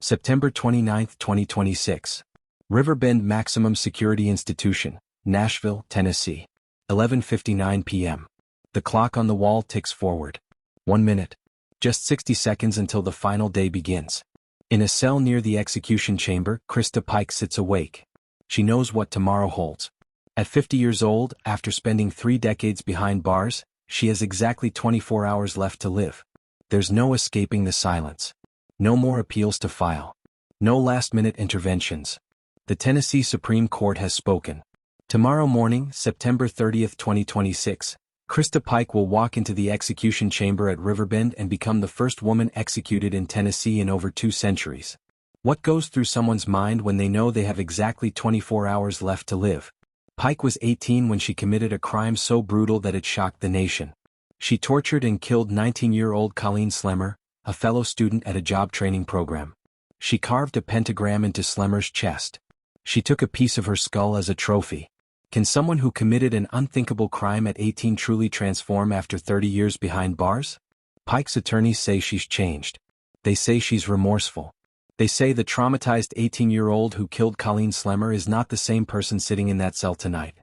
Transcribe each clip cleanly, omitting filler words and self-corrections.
September 29, 2026. Riverbend Maximum Security Institution, Nashville, Tennessee. 11:59 p.m. The clock on the wall ticks forward. 1 minute. Just 60 seconds until the final day begins. In a cell near the execution chamber, Krista Pike sits awake. She knows what tomorrow holds. At 50 years old, after spending 3 decades behind bars, she has exactly 24 hours left to live. There's no escaping the silence. No more appeals to file. No last-minute interventions. The Tennessee Supreme Court has spoken. Tomorrow morning, September 30, 2026, Krista Pike will walk into the execution chamber at Riverbend and become the first woman executed in Tennessee in over 2 centuries. What goes through someone's mind when they know they have exactly 24 hours left to live? Pike was 18 when she committed a crime so brutal that it shocked the nation. She tortured and killed 19-year-old Colleen Slemmer, a fellow student at a job training program. She carved a pentagram into Slemmer's chest. She took a piece of her skull as a trophy. Can someone who committed an unthinkable crime at 18 truly transform after 30 years behind bars? Pike's attorneys say she's changed. They say she's remorseful. They say the traumatized 18-year-old who killed Colleen Slemmer is not the same person sitting in that cell tonight.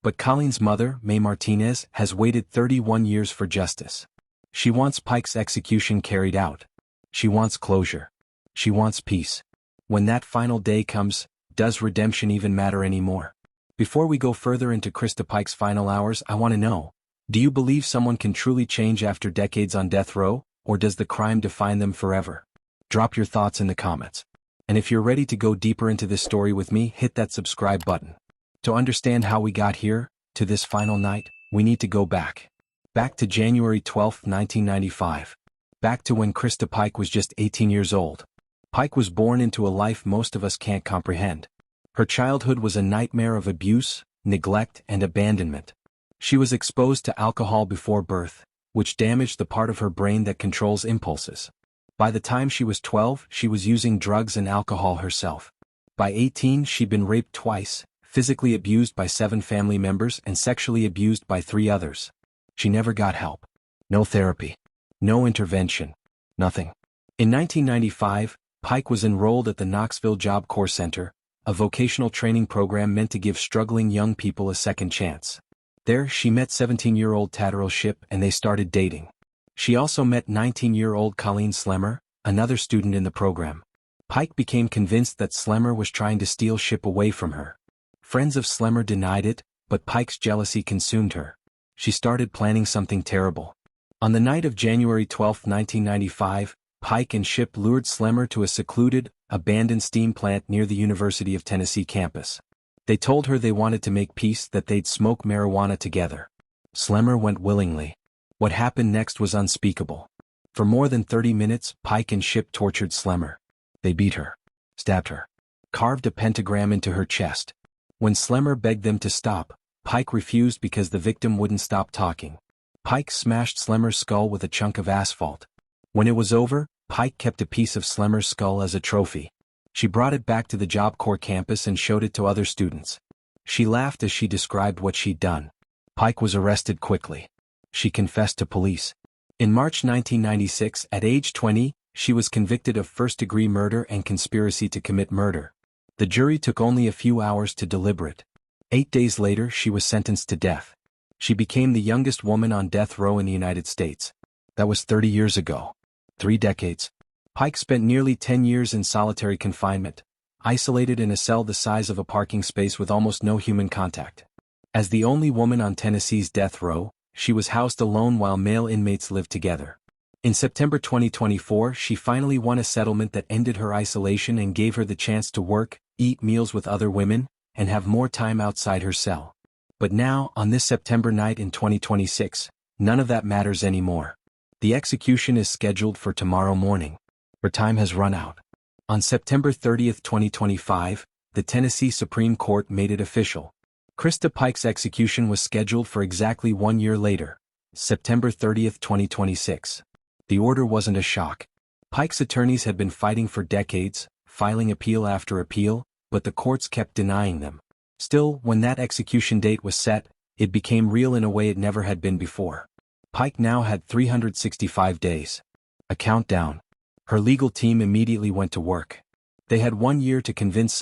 But Colleen's mother, Mae Martinez, has waited 31 years for justice. She wants Pike's execution carried out. She wants closure. She wants peace. When that final day comes, does redemption even matter anymore? Before we go further into Krista Pike's final hours, I want to know, do you believe someone can truly change after decades on death row, or does the crime define them forever? Drop your thoughts in the comments. And if you're ready to go deeper into this story with me, hit that subscribe button. To understand how we got here, to this final night, we need to go back. Back to January 12, 1995. Back to when Krista Pike was just 18 years old. Pike was born into a life most of us can't comprehend. Her childhood was a nightmare of abuse, neglect, and abandonment. She was exposed to alcohol before birth, which damaged the part of her brain that controls impulses. By the time she was 12, she was using drugs and alcohol herself. By 18, she'd been raped twice, physically abused by 7 family members and sexually abused by 3 others. She never got help. No therapy. No intervention. Nothing. In 1995, Pike was enrolled at the Knoxville Job Corps Center, a vocational training program meant to give struggling young people a second chance. There, she met 17-year-old Tatterall Shipp and they started dating. She also met 19-year-old Colleen Slemmer, another student in the program. Pike became convinced that Slemmer was trying to steal Shipp away from her. Friends of Slemmer denied it, but Pike's jealousy consumed her. She started planning something terrible. On the night of January 12, 1995, Pike and Shipp lured Slemmer to a secluded, abandoned steam plant near the University of Tennessee campus. They told her they wanted to make peace, that they'd smoke marijuana together. Slemmer went willingly. What happened next was unspeakable. For more than 30 minutes, Pike and Shipp tortured Slemmer. They beat her, stabbed her, carved a pentagram into her chest. When Slemmer begged them to stop, Pike refused because the victim wouldn't stop talking. Pike smashed Slemmer's skull with a chunk of asphalt. When it was over, Pike kept a piece of Slemmer's skull as a trophy. She brought it back to the Job Corps campus and showed it to other students. She laughed as she described what she'd done. Pike was arrested quickly. She confessed to police. In March 1996, at age 20, she was convicted of first-degree murder and conspiracy to commit murder. The jury took only a few hours to deliberate. 8 days later, she was sentenced to death. She became the youngest woman on death row in the United States. That was 30 years ago. 3 decades. Pike spent nearly 10 years in solitary confinement, isolated in a cell the size of a parking space with almost no human contact. As the only woman on Tennessee's death row, she was housed alone while male inmates lived together. In September 2024, she finally won a settlement that ended her isolation and gave her the chance to work, eat meals with other women, and have more time outside her cell. But now, on this September night in 2026, none of that matters anymore. The execution is scheduled for tomorrow morning. Her time has run out. On September 30, 2025, the Tennessee Supreme Court made it official. Krista Pike's execution was scheduled for exactly 1 year later, September 30, 2026. The order wasn't a shock. Pike's attorneys had been fighting for decades, filing appeal after appeal, but the courts kept denying them. Still, when that execution date was set, it became real in a way it never had been before. Pike now had 365 days. A countdown. Her legal team immediately went to work. They had 1 year to convince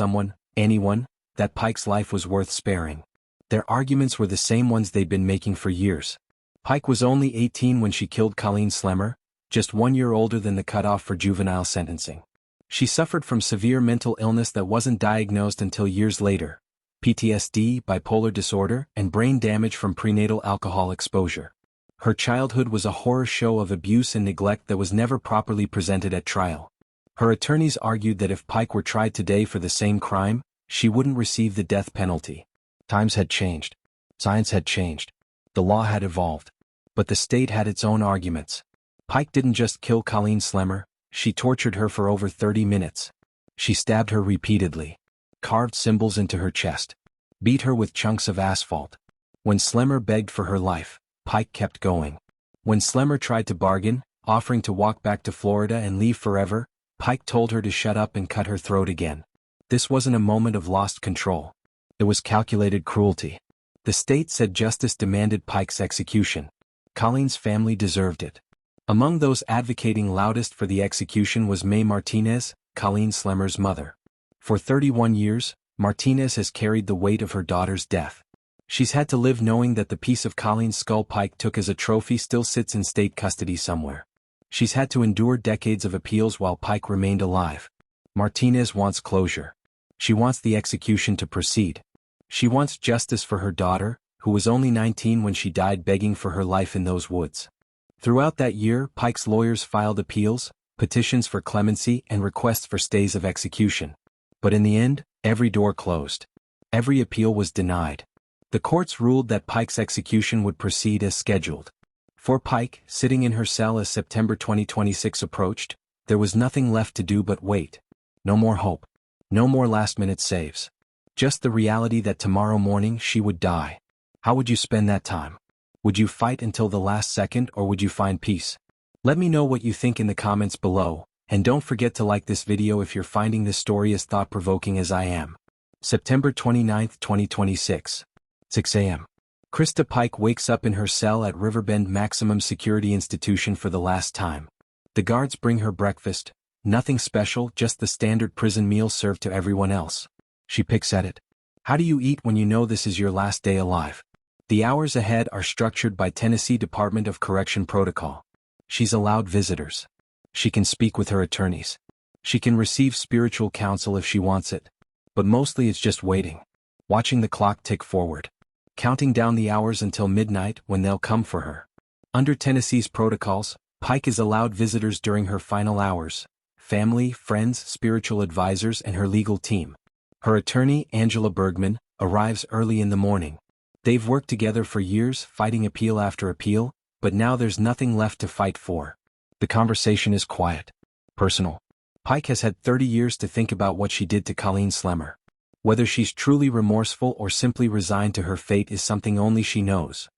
anyone, that Pike's life was worth sparing. Their arguments were the same ones they'd been making for years. Pike was only 18 when she killed Colleen Slemmer, just 1 year older than the cutoff for juvenile sentencing. She suffered from severe mental illness that wasn't diagnosed until years later: PTSD, bipolar disorder, and brain damage from prenatal alcohol exposure. Her childhood was a horror show of abuse and neglect that was never properly presented at trial. Her attorneys argued that if Pike were tried today for the same crime, she wouldn't receive the death penalty. Times had changed. Science had changed. The law had evolved. But the state had its own arguments. Pike didn't just kill Colleen Slemmer, she tortured her for over 30 minutes. She stabbed her repeatedly, carved symbols into her chest, beat her with chunks of asphalt. When Slemmer begged for her life, Pike kept going. When Slemmer tried to bargain, offering to walk back to Florida and leave forever, Pike told her to shut up and cut her throat again. This wasn't a moment of lost control. It was calculated cruelty. The state said justice demanded Pike's execution. Colleen's family deserved it. Among those advocating loudest for the execution was Mae Martinez, Colleen Slemmer's mother. For 31 years, Martinez has carried the weight of her daughter's death. She's had to live knowing that the piece of Colleen's skull Pike took as a trophy still sits in state custody somewhere. She's had to endure decades of appeals while Pike remained alive. Martinez wants closure. She wants the execution to proceed. She wants justice for her daughter, who was only 19 when she died begging for her life in those woods. Throughout that year, Pike's lawyers filed appeals, petitions for clemency, and requests for stays of execution. But in the end, every door closed. Every appeal was denied. The courts ruled that Pike's execution would proceed as scheduled. For Pike, sitting in her cell as September 2026 approached, there was nothing left to do but wait. No more hope. No more last-minute saves. Just the reality that tomorrow morning she would die. How would you spend that time? Would you fight until the last second, or would you find peace? Let me know what you think in the comments below, and don't forget to like this video if you're finding this story as thought-provoking as I am. September 29, 2026. 6 a.m. Krista Pike wakes up in her cell at Riverbend Maximum Security Institution for the last time. The guards bring her breakfast, nothing special, just the standard prison meal served to everyone else. She picks at it. How do you eat when you know this is your last day alive? The hours ahead are structured by Tennessee Department of Correction protocol. She's allowed visitors. She can speak with her attorneys. She can receive spiritual counsel if she wants it. But mostly it's just waiting. Watching the clock tick forward. Counting down the hours until midnight when they'll come for her. Under Tennessee's protocols, Pike is allowed visitors during her final hours: family, friends, spiritual advisors, and her legal team. Her attorney, Angela Bergman, arrives early in the morning. They've worked together for years, fighting appeal after appeal, but now there's nothing left to fight for. The conversation is quiet. Personal. Pike has had 30 years to think about what she did to Colleen Slemmer. Whether she's truly remorseful or simply resigned to her fate is something only she knows.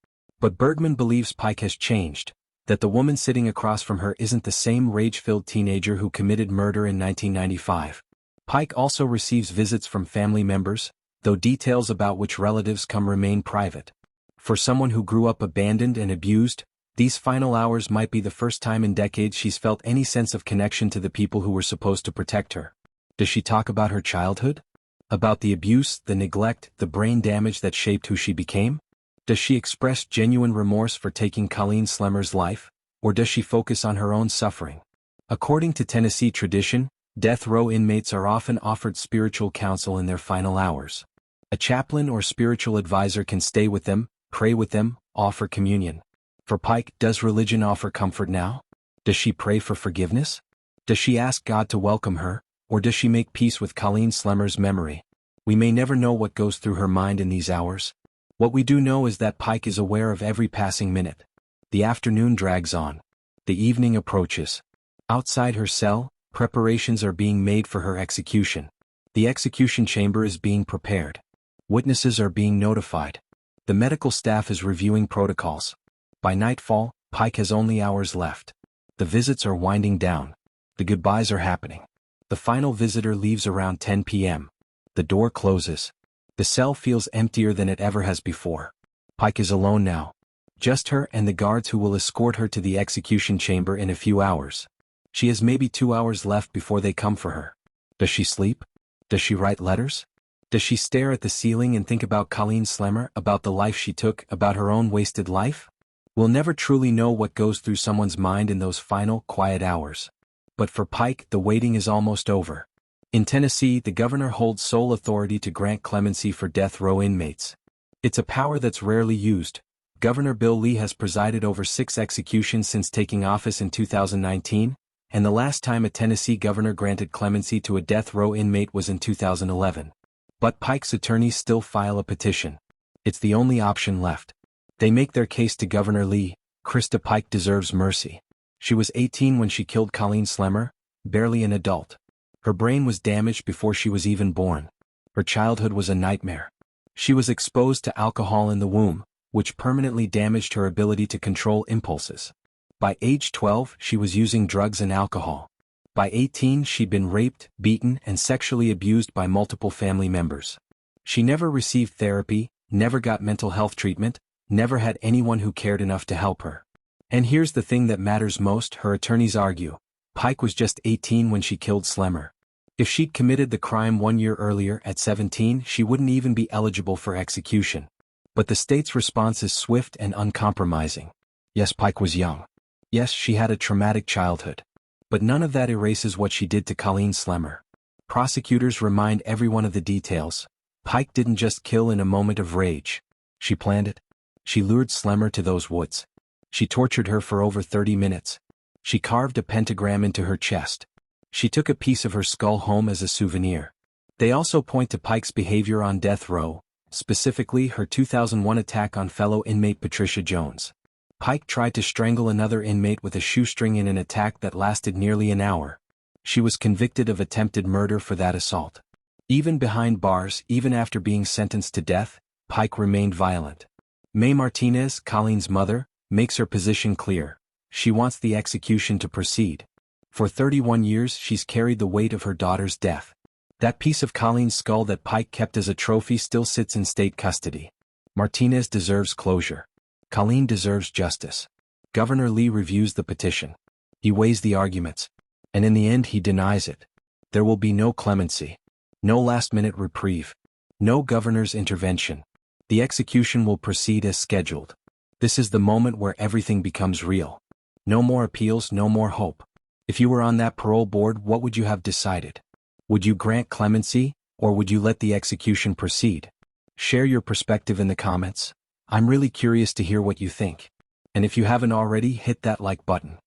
But Bergman believes Pike has changed, that the woman sitting across from her isn't the same rage-filled teenager who committed murder in 1995. Pike also receives visits from family members, though details about which relatives come remain private. For someone who grew up abandoned and abused, these final hours might be the first time in decades she's felt any sense of connection to the people who were supposed to protect her. Does she talk about her childhood? About the abuse, the neglect, the brain damage that shaped who she became? Does she express genuine remorse for taking Colleen Slemmer's life, or does she focus on her own suffering? According to Tennessee tradition, death row inmates are often offered spiritual counsel in their final hours. A chaplain or spiritual advisor can stay with them, pray with them, offer communion. For Pike, does religion offer comfort now? Does she pray for forgiveness? Does she ask God to welcome her, or does she make peace with Colleen Slemmer's memory? We may never know what goes through her mind in these hours. What we do know is that Pike is aware of every passing minute. The afternoon drags on. The evening approaches. Outside her cell, preparations are being made for her execution. The execution chamber is being prepared. Witnesses are being notified. The medical staff is reviewing protocols. By nightfall, Pike has only hours left. The visits are winding down. The goodbyes are happening. The final visitor leaves around 10 p.m. The door closes. The cell feels emptier than it ever has before. Pike is alone now. Just her and the guards who will escort her to the execution chamber in a few hours. She has maybe 2 hours left before they come for her. Does she sleep? Does she write letters? Does she stare at the ceiling and think about Colleen Slemmer, about the life she took, about her own wasted life? We'll never truly know what goes through someone's mind in those final, quiet hours. But for Pike, the waiting is almost over. In Tennessee, the governor holds sole authority to grant clemency for death row inmates. It's a power that's rarely used. Governor Bill Lee has presided over 6 executions since taking office in 2019, and the last time a Tennessee governor granted clemency to a death row inmate was in 2011. But Pike's attorneys still file a petition. It's the only option left. They make their case to Governor Lee. Krista Pike deserves mercy. She was 18 when she killed Colleen Slemmer, barely an adult. Her brain was damaged before she was even born. Her childhood was a nightmare. She was exposed to alcohol in the womb, which permanently damaged her ability to control impulses. By age 12, she was using drugs and alcohol. By 18, she'd been raped, beaten, and sexually abused by multiple family members. She never received therapy, never got mental health treatment, never had anyone who cared enough to help her. And here's the thing that matters most, her attorneys argue. Pike was just 18 when she killed Slemmer. If she'd committed the crime 1 year earlier, at 17, she wouldn't even be eligible for execution. But the state's response is swift and uncompromising. Yes, Pike was young. Yes, she had a traumatic childhood. But none of that erases what she did to Colleen Slemmer. Prosecutors remind everyone of the details. Pike didn't just kill in a moment of rage. She planned it. She lured Slemmer to those woods. She tortured her for over 30 minutes. She carved a pentagram into her chest. She took a piece of her skull home as a souvenir. They also point to Pike's behavior on death row, specifically her 2001 attack on fellow inmate Patricia Jones. Pike tried to strangle another inmate with a shoestring in an attack that lasted nearly an hour. She was convicted of attempted murder for that assault. Even behind bars, even after being sentenced to death, Pike remained violent. Mae Martinez, Colleen's mother, makes her position clear. She wants the execution to proceed. For 31 years she's carried the weight of her daughter's death. That piece of Colleen's skull that Pike kept as a trophy still sits in state custody. Martinez deserves closure. Colleen deserves justice. Governor Lee reviews the petition. He weighs the arguments. And in the end he denies it. There will be no clemency. No last-minute reprieve. No governor's intervention. The execution will proceed as scheduled. This is the moment where everything becomes real. No more appeals, no more hope. If you were on that parole board, what would you have decided? Would you grant clemency, or would you let the execution proceed? Share your perspective in the comments. I'm really curious to hear what you think. And if you haven't already, hit that like button.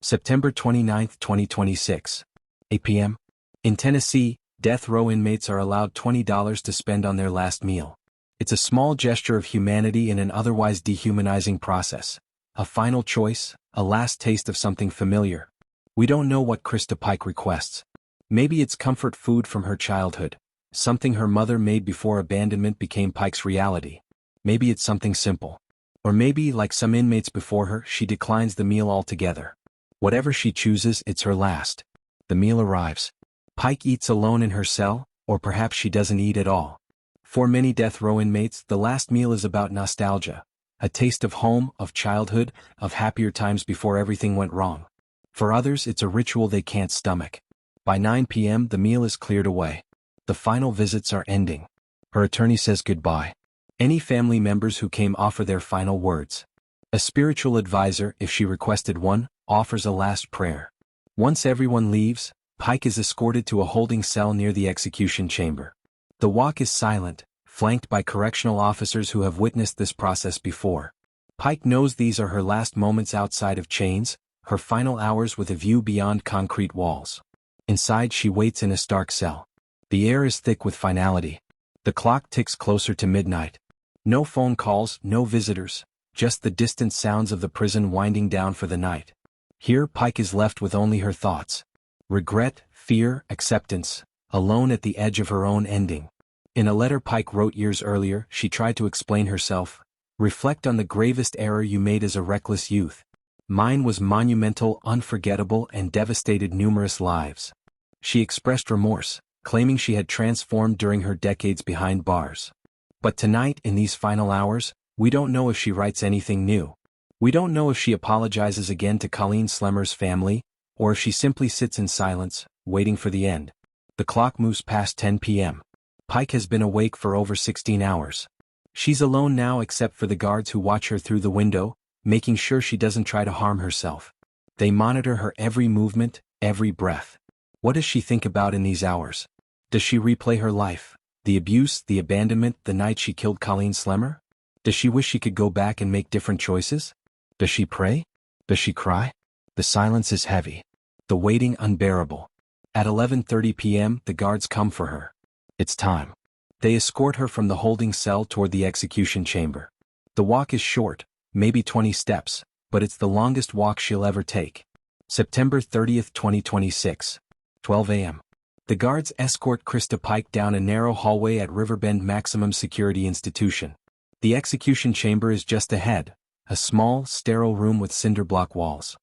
September 29, 2026. 8 p.m. In Tennessee, death row inmates are allowed $20 to spend on their last meal. It's a small gesture of humanity in an otherwise dehumanizing process. A final choice, a last taste of something familiar. We don't know what Krista Pike requests. Maybe it's comfort food from her childhood, something her mother made before abandonment became Pike's reality. Maybe it's something simple. Or maybe, like some inmates before her, she declines the meal altogether. Whatever she chooses, it's her last. The meal arrives. Pike eats alone in her cell, or perhaps she doesn't eat at all. For many death row inmates, the last meal is about nostalgia. A taste of home, of childhood, of happier times before everything went wrong. For others, it's a ritual they can't stomach. By 9 p.m., the meal is cleared away. The final visits are ending. Her attorney says goodbye. Any family members who came offer their final words. A spiritual advisor, if she requested one, offers a last prayer. Once everyone leaves, Pike is escorted to a holding cell near the execution chamber. The walk is silent, flanked by correctional officers who have witnessed this process before. Pike knows these are her last moments outside of chains, her final hours with a view beyond concrete walls. Inside she waits in a stark cell. The air is thick with finality. The clock ticks closer to midnight. No phone calls, no visitors, just the distant sounds of the prison winding down for the night. Here Pike is left with only her thoughts. Regret, fear, acceptance, alone at the edge of her own ending. In a letter Pike wrote years earlier, she tried to explain herself. Reflect on the gravest error you made as a reckless youth. Mine was monumental, unforgettable, and devastated numerous lives. She expressed remorse, claiming she had transformed during her decades behind bars. But tonight, in these final hours, we don't know if she writes anything new. We don't know if she apologizes again to Colleen Slemmer's family, or if she simply sits in silence, waiting for the end. The clock moves past 10 p.m. Pike has been awake for over 16 hours. She's alone now except for the guards who watch her through the window, making sure she doesn't try to harm herself. They monitor her every movement, every breath. What does she think about in these hours? Does she replay her life? The abuse, the abandonment, the night she killed Colleen Slemmer? Does she wish she could go back and make different choices? Does she pray? Does she cry? The silence is heavy. The waiting unbearable. At 11:30 p.m., the guards come for her. It's time. They escort her from the holding cell toward the execution chamber. The walk is short, maybe 20 steps, but it's the longest walk she'll ever take. September 30th, 2026. 12 a.m. The guards escort Krista Pike down a narrow hallway at Riverbend Maximum Security Institution. The execution chamber is just ahead, a small, sterile room with cinder block walls.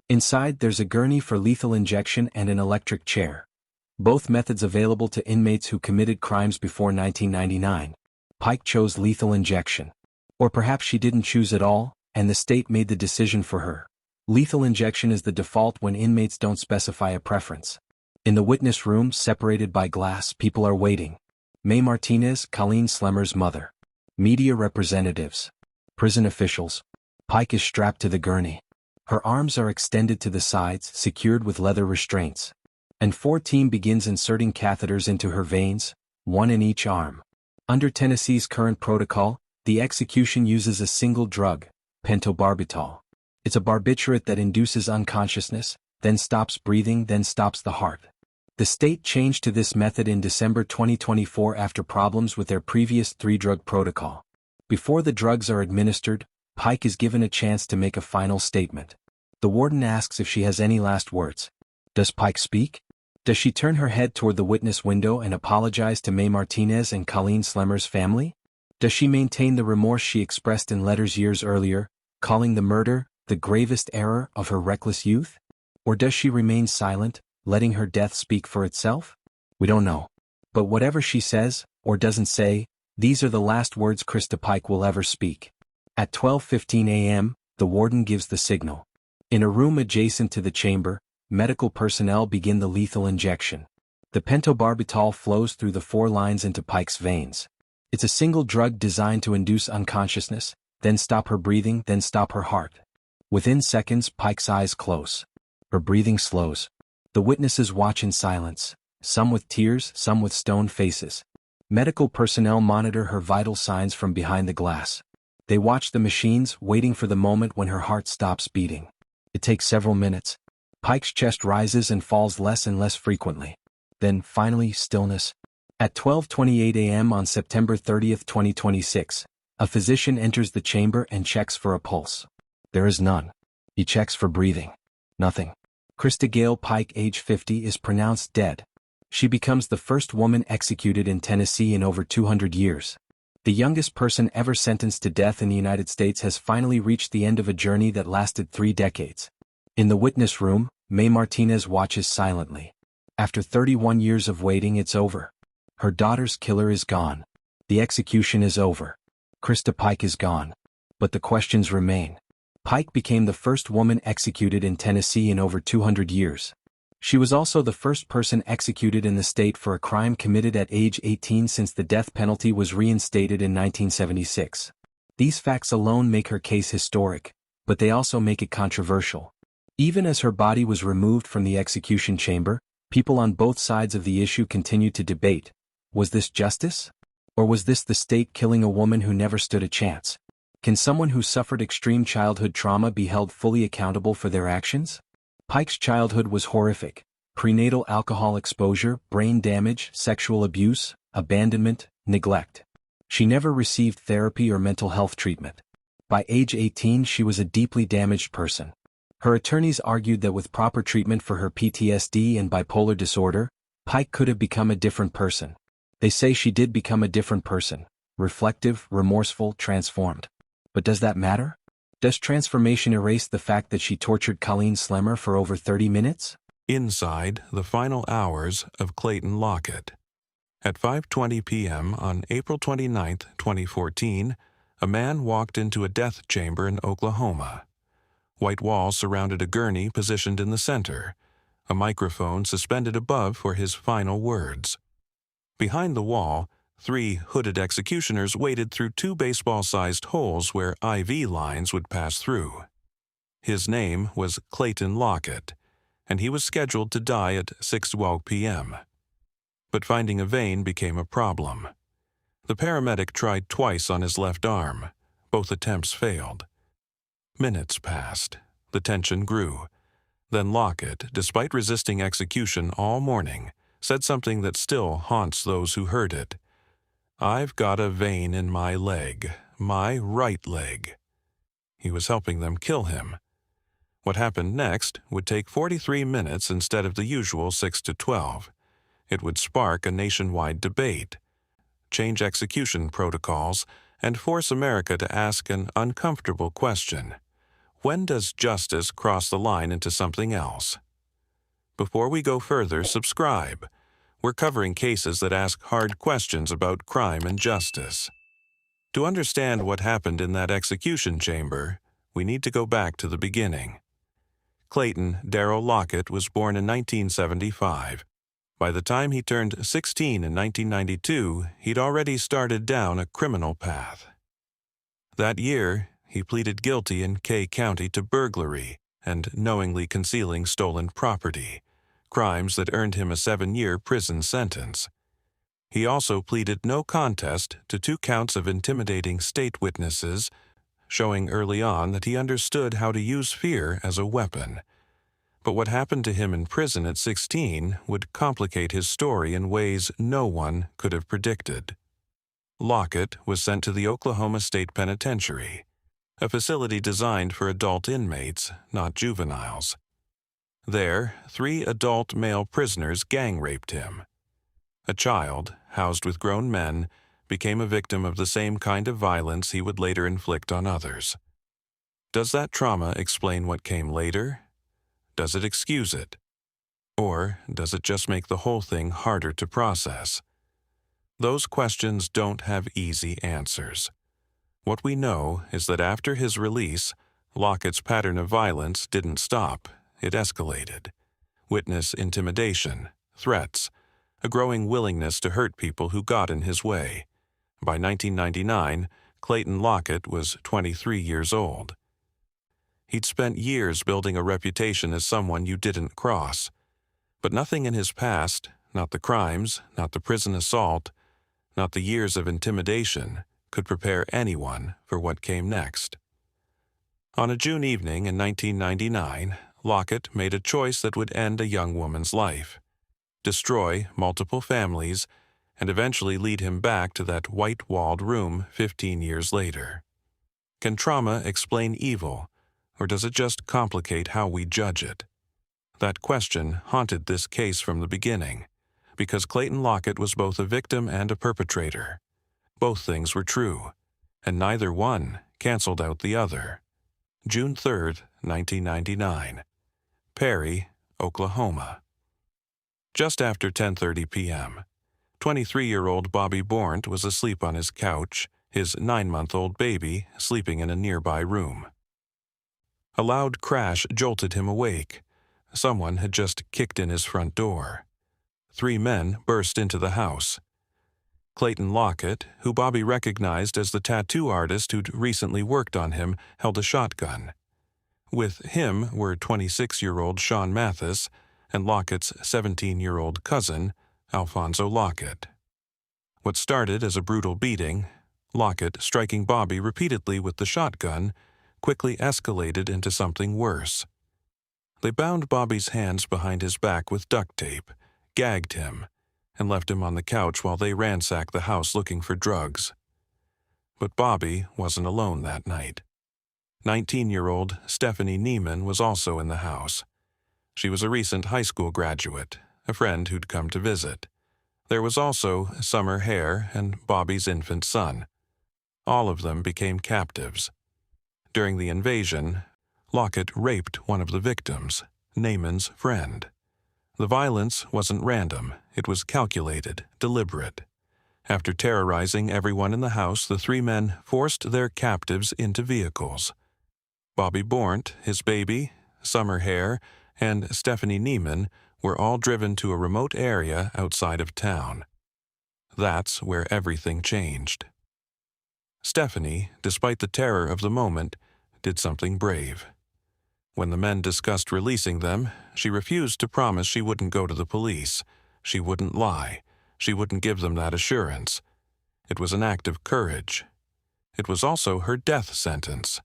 Inside there's a gurney for lethal injection and an electric chair. Both methods available to inmates who committed crimes before 1999. Pike chose lethal injection. Or perhaps she didn't choose at all, and the state made the decision for her. Lethal injection is the default when inmates don't specify a preference. In the witness room, separated by glass, people are waiting. May Martinez, Colleen Slemmer's mother. Media representatives. Prison officials. Pike is strapped to the gurney. Her arms are extended to the sides, secured with leather restraints. And 4 team begins inserting catheters into her veins, one in each arm. Under Tennessee's current protocol, the execution uses a single drug, pentobarbital. It's a barbiturate that induces unconsciousness, then stops breathing, then stops the heart. The state changed to this method in December 2024 after problems with their previous 3-drug protocol. Before the drugs are administered, Pike is given a chance to make a final statement. The warden asks if she has any last words. Does Pike speak? Does she turn her head toward the witness window and apologize to May Martinez and Colleen Slemmer's family? Does she maintain the remorse she expressed in letters years earlier, calling the murder the gravest error of her reckless youth? Or does she remain silent, letting her death speak for itself? We don't know. But whatever she says, or doesn't say, these are the last words Krista Pike will ever speak. At 12:15 a.m., the warden gives the signal. In a room adjacent to the chamber, medical personnel begin the lethal injection. The pentobarbital flows through the 4 lines into Pike's veins. It's a single drug designed to induce unconsciousness, then stop her breathing, then stop her heart. Within seconds, Pike's eyes close. Her breathing slows. The witnesses watch in silence, some with tears, some with stone faces. Medical personnel monitor her vital signs from behind the glass. They watch the machines, waiting for the moment when her heart stops beating. It takes several minutes. Pike's chest rises and falls less and less frequently. Then, finally, stillness. At 12:28 a.m. on September 30th, 2026, a physician enters the chamber and checks for a pulse. There is none. He checks for breathing. Nothing. Krista Gale Pike, age 50, is pronounced dead. She becomes the first woman executed in Tennessee in over 200 years. The youngest person ever sentenced to death in the United States has finally reached the end of a journey that lasted 3 decades. In the witness room, May Martinez watches silently. After 31 years of waiting, it's over. Her daughter's killer is gone. The execution is over. Krista Pike is gone. But the questions remain. Pike became the first woman executed in Tennessee in over 200 years. She was also the first person executed in the state for a crime committed at age 18 since the death penalty was reinstated in 1976. These facts alone make her case historic, but they also make it controversial. Even as her body was removed from the execution chamber, people on both sides of the issue continued to debate. Was this justice? Or was this the state killing a woman who never stood a chance? Can someone who suffered extreme childhood trauma be held fully accountable for their actions? Pike's childhood was horrific. Prenatal alcohol exposure, brain damage, sexual abuse, abandonment, neglect. She never received therapy or mental health treatment. By age 18, she was a deeply damaged person. Her attorneys argued that with proper treatment for her PTSD and bipolar disorder, Pike could have become a different person. They say she did become a different person, reflective, remorseful, transformed. But does that matter? Does transformation erase the fact that she tortured Colleen Slemmer for over 30 minutes? Inside the final hours of Clayton Lockett. At 5:20 p.m. on April 29, 2014, a man walked into a death chamber in Oklahoma. White walls surrounded a gurney positioned in the center, a microphone suspended above for his final words. Behind the wall, 3 hooded executioners waded through 2 baseball-sized holes where IV lines would pass through. His name was Clayton Lockett, and he was scheduled to die at 6:12 p.m. But finding a vein became a problem. The paramedic tried twice on his left arm. Both attempts failed. Minutes passed. The tension grew. Then Lockett, despite resisting execution all morning, said something that still haunts those who heard it. "I've got a vein in my leg, my right leg." He was helping them kill him. What happened next would take 43 minutes instead of the usual 6 to 12. It would spark a nationwide debate, change execution protocols, and force America to ask an uncomfortable question. When does justice cross the line into something else? Before we go further, subscribe. We're covering cases that ask hard questions about crime and justice. To understand what happened in that execution chamber, we need to go back to the beginning. Clayton Darrell Lockett was born in 1975. By the time he turned 16 in 1992, he'd already started down a criminal path. That year, he pleaded guilty in Kay County to burglary and knowingly concealing stolen property, crimes that earned him a 7-year prison sentence. He also pleaded no contest to 2 counts of intimidating state witnesses, showing early on that he understood how to use fear as a weapon. But what happened to him in prison at 16 would complicate his story in ways no one could have predicted. Lockett was sent to the Oklahoma State Penitentiary, a facility designed for adult inmates, not juveniles. There, 3 adult male prisoners gang-raped him. A child, housed with grown men, became a victim of the same kind of violence he would later inflict on others. Does that trauma explain what came later? Does it excuse it? Or does it just make the whole thing harder to process? Those questions don't have easy answers. What we know is that after his release, Lockett's pattern of violence didn't stop, it escalated. Witness intimidation, threats, a growing willingness to hurt people who got in his way. By 1999, Clayton Lockett was 23 years old. He'd spent years building a reputation as someone you didn't cross. But nothing in his past, not the crimes, not the prison assault, not the years of intimidation, could prepare anyone for what came next. On a June evening in 1999, Lockett made a choice that would end a young woman's life, destroy multiple families, and eventually lead him back to that white-walled room 15 years later. Can trauma explain evil, or does it just complicate how we judge it? That question haunted this case from the beginning, because Clayton Lockett was both a victim and a perpetrator. Both things were true, and neither one canceled out the other. June 3, 1999. Perry, Oklahoma. Just after 10:30 p.m., 23-year-old Bobby Bornt was asleep on his couch, his 9-month-old baby sleeping in a nearby room. A loud crash jolted him awake. Someone had just kicked in his front door. 3 men burst into the house. Clayton Lockett, who Bobby recognized as the tattoo artist who'd recently worked on him, held a shotgun. With him were 26-year-old Sean Mathis and Lockett's 17-year-old cousin, Alfonso Lockett. What started as a brutal beating, Lockett striking Bobby repeatedly with the shotgun, quickly escalated into something worse. They bound Bobby's hands behind his back with duct tape, gagged him, and left him on the couch while they ransacked the house looking for drugs. But Bobby wasn't alone that night. 19-year-old Stephanie Neiman was also in the house. She was a recent high school graduate, a friend who'd come to visit. There was also Summer Hare and Bobby's infant son. All of them became captives. During the invasion, Lockett raped one of the victims, Neiman's friend. The violence wasn't random, it was calculated, deliberate. After terrorizing everyone in the house, the 3 men forced their captives into vehicles. Bobby Bornt, his baby, Summer Hare, and Stephanie Neiman were all driven to a remote area outside of town. That's where everything changed. Stephanie, despite the terror of the moment, did something brave. When the men discussed releasing them, she refused to promise she wouldn't go to the police. She wouldn't lie. She wouldn't give them that assurance. It was an act of courage. It was also her death sentence.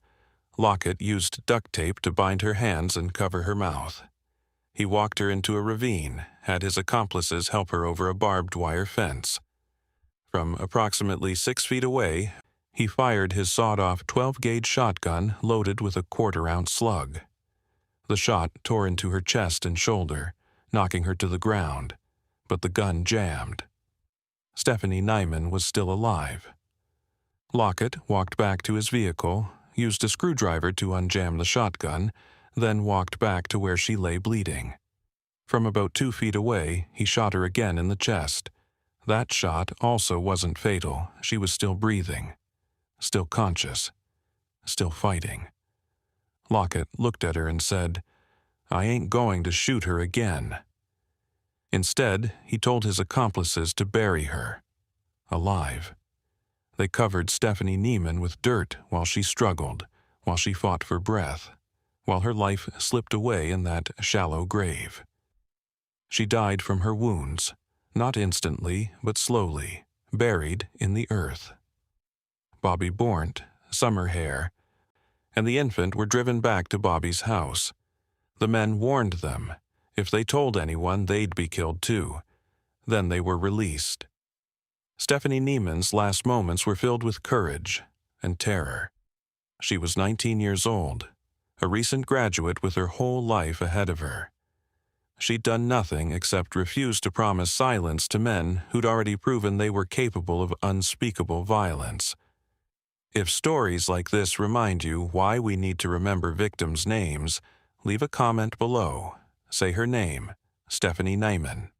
Lockett used duct tape to bind her hands and cover her mouth. He walked her into a ravine, had his accomplices help her over a barbed wire fence. From approximately 6 feet away, he fired his sawed-off 12-gauge shotgun loaded with a quarter-ounce slug. The shot tore into her chest and shoulder, knocking her to the ground, but the gun jammed. Stephanie Neiman was still alive. Lockett walked back to his vehicle, used a screwdriver to unjam the shotgun, then walked back to where she lay bleeding. From about 2 feet away, he shot her again in the chest. That shot also wasn't fatal. She was still breathing, still conscious, still fighting. Lockett looked at her and said, "I ain't going to shoot her again." Instead, he told his accomplices to bury her, alive. They covered Stephanie Neiman with dirt while she struggled, while she fought for breath, while her life slipped away in that shallow grave. She died from her wounds, not instantly, but slowly, buried in the earth. Bobby Bornt, Summer Hare, and the infant were driven back to Bobby's house. The men warned them. If they told anyone, they'd be killed too. Then they were released. Stephanie Neiman's last moments were filled with courage and terror. She was 19 years old, a recent graduate with her whole life ahead of her. She'd done nothing except refuse to promise silence to men who'd already proven they were capable of unspeakable violence. If stories like this remind you why we need to remember victims' names, leave a comment below. Say her name, Stephanie Neiman.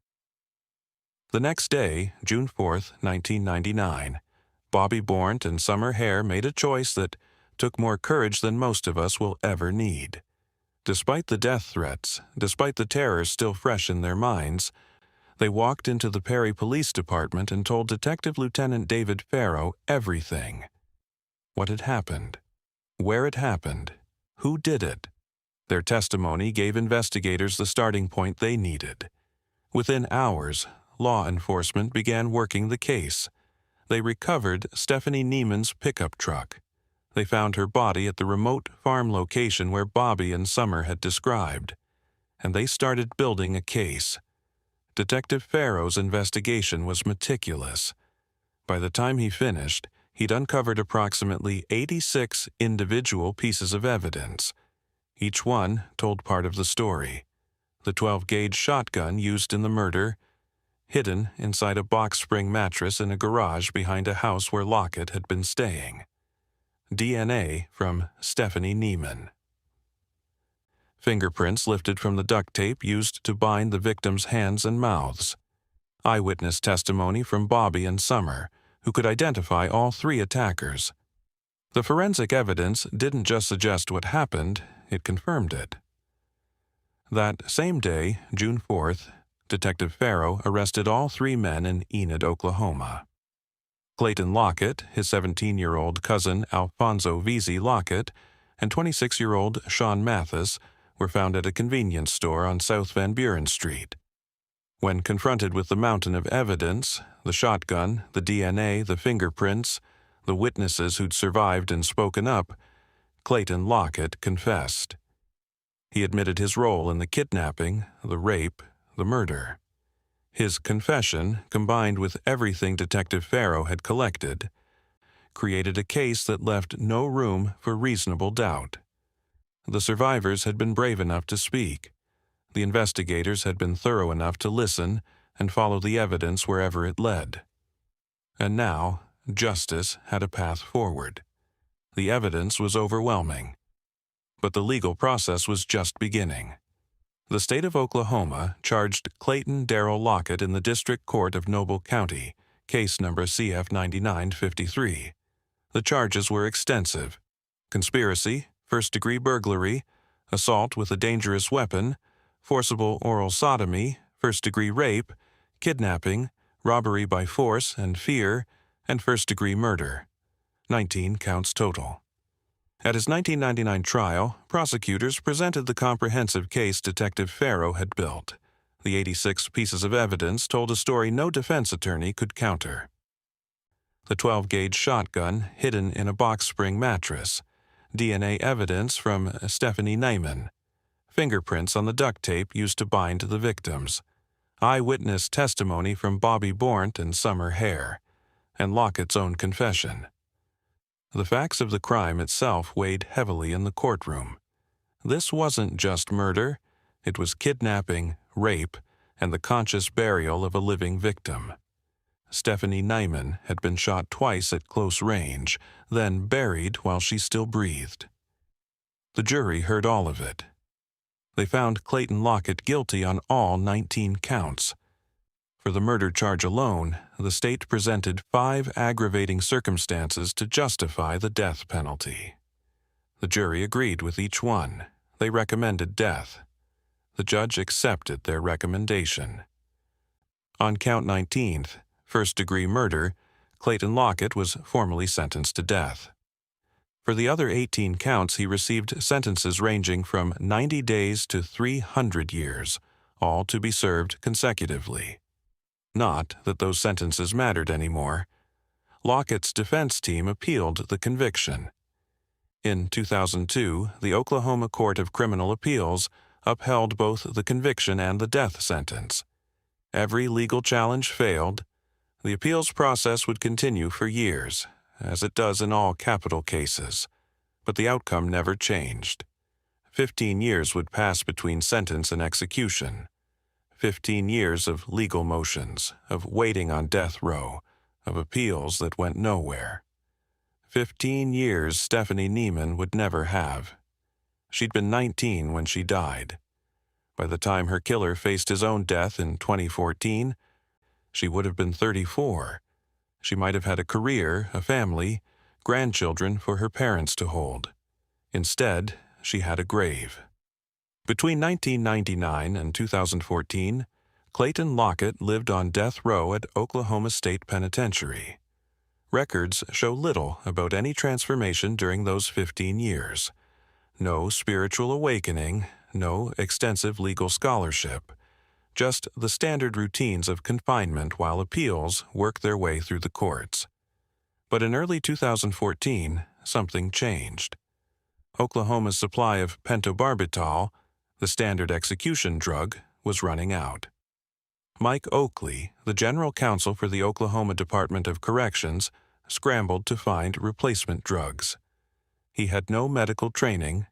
The next day, June 4th, 1999, Bobby Bornt and Summer Hare made a choice that took more courage than most of us will ever need. Despite the death threats, despite the terror still fresh in their minds, they walked into the Perry Police Department and told Detective Lieutenant David Farrow everything. What had happened, where it happened, who did it. Their testimony gave investigators the starting point they needed. Within hours, law enforcement began working the case. They recovered Stephanie Neiman's pickup truck. They found her body at the remote farm location where Bobby and Summer had described. And they started building a case. Detective Farrow's investigation was meticulous. By the time he finished, he'd uncovered approximately 86 individual pieces of evidence. Each one told part of the story. The 12-gauge shotgun used in the murder, hidden inside a box spring mattress in a garage behind a house where Lockett had been staying. DNA from Stephanie Neiman. Fingerprints lifted from the duct tape used to bind the victim's hands and mouths. Eyewitness testimony from Bobby and Summer, who could identify all 3 attackers. The forensic evidence didn't just suggest what happened, it confirmed it. That same day, June 4th, Detective Farrow arrested all 3 men in Enid, Oklahoma. Clayton Lockett, his 17-year-old cousin Alfonso Veazey Lockett, and 26-year-old Sean Mathis were found at a convenience store on South Van Buren Street. When confronted with the mountain of evidence, the shotgun, the DNA, the fingerprints, the witnesses who'd survived and spoken up, Clayton Lockett confessed. He admitted his role in the kidnapping, the rape, the murder. His confession, combined with everything Detective Farrow had collected, created a case that left no room for reasonable doubt. The survivors had been brave enough to speak. The investigators had been thorough enough to listen and follow the evidence wherever it led. And now, justice had a path forward. The evidence was overwhelming. But the legal process was just beginning. The state of Oklahoma charged Clayton Darrell Lockett in the District Court of Noble County, case number CF 9953. The charges were extensive: conspiracy, first-degree burglary, assault with a dangerous weapon, forcible oral sodomy, first-degree rape, kidnapping, robbery by force and fear, and first-degree murder. 19 counts total. At his 1999 trial, prosecutors presented the comprehensive case Detective Farrow had built. The 86 pieces of evidence told a story no defense attorney could counter. The 12-gauge shotgun hidden in a box spring mattress, DNA evidence from Stephanie Neyman, fingerprints on the duct tape used to bind the victims, eyewitness testimony from Bobby Bornt and Summer Hare, and Lockett's own confession. The facts of the crime itself weighed heavily in the courtroom. This wasn't just murder, it was kidnapping, rape, and the conscious burial of a living victim. Stephanie Neyman had been shot twice at close range, then buried while she still breathed. The jury heard all of it. They found Clayton Lockett guilty on all 19 counts. For the murder charge alone, the state presented 5 aggravating circumstances to justify the death penalty. The jury agreed with each one. They recommended death. The judge accepted their recommendation. On count 19, first-degree murder, Clayton Lockett was formally sentenced to death. For the other 18 counts, he received sentences ranging from 90 days to 300 years, all to be served consecutively. Not that those sentences mattered anymore. Lockett's defense team appealed the conviction. In 2002, the Oklahoma Court of Criminal Appeals upheld both the conviction and the death sentence. Every legal challenge failed. The appeals process would continue for years, as it does in all capital cases, but the outcome never changed. 15 years would pass between sentence and execution. 15 years of legal motions, of waiting on death row, of appeals that went nowhere. 15 years Stephanie Neyman would never have. She'd been 19 when she died. By the time her killer faced his own death in 2014, she would have been 34. She might have had a career, a family, grandchildren for her parents to hold. Instead, she had a grave. Between 1999 and 2014, Clayton Lockett lived on death row at Oklahoma State Penitentiary. Records show little about any transformation during those 15 years. No spiritual awakening, no extensive legal scholarship, just the standard routines of confinement while appeals work their way through the courts. But in early 2014, something changed. Oklahoma's supply of pentobarbital, the standard execution drug, was running out. Mike Oakley, the general counsel for the Oklahoma Department of Corrections, scrambled to find replacement drugs. He had no medical training,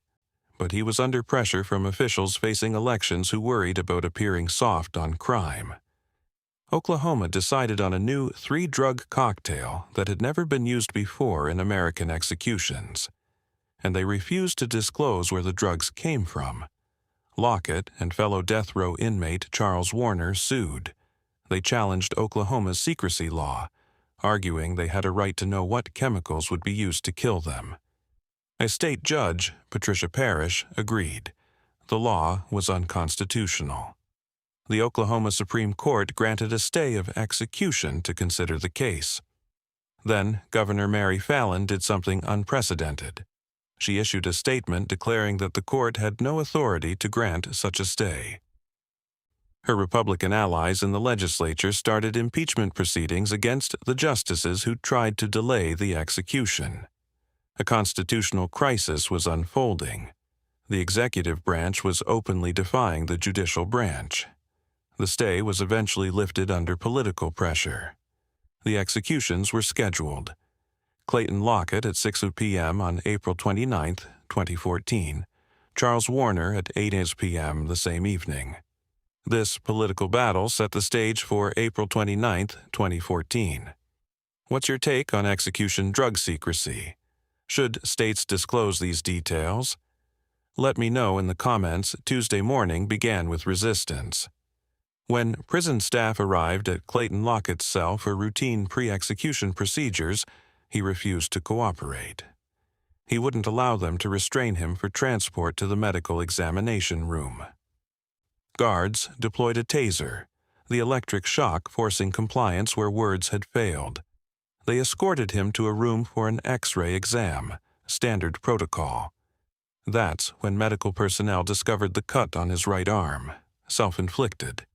but he was under pressure from officials facing elections who worried about appearing soft on crime. Oklahoma decided on a new 3-drug cocktail that had never been used before in American executions, and they refused to disclose where the drugs came from. Lockett and fellow death row inmate Charles Warner sued. They challenged Oklahoma's secrecy law, arguing they had a right to know what chemicals would be used to kill them. A state judge, Patricia Parrish, agreed. The law was unconstitutional. The Oklahoma Supreme Court granted a stay of execution to consider the case. Then Governor Mary Fallin did something unprecedented. She issued a statement declaring that the court had no authority to grant such a stay. Her Republican allies in the legislature started impeachment proceedings against the justices who tried to delay the execution. A constitutional crisis was unfolding. The executive branch was openly defying the judicial branch. The stay was eventually lifted under political pressure. The executions were scheduled. Clayton Lockett at 6 p.m. on April 29, 2014, Charles Warner at 8 p.m. the same evening. This political battle set the stage for April 29, 2014. What's your take on execution drug secrecy? Should states disclose these details? Let me know in the comments. Tuesday morning began with resistance. When prison staff arrived at Clayton Lockett's cell for routine pre-execution procedures, he refused to cooperate. He wouldn't allow them to restrain him for transport to the medical examination room. Guards deployed a taser, the electric shock forcing compliance where words had failed. They escorted him to a room for an X-ray exam, standard protocol. That's when medical personnel discovered the cut on his right arm, self-inflicted.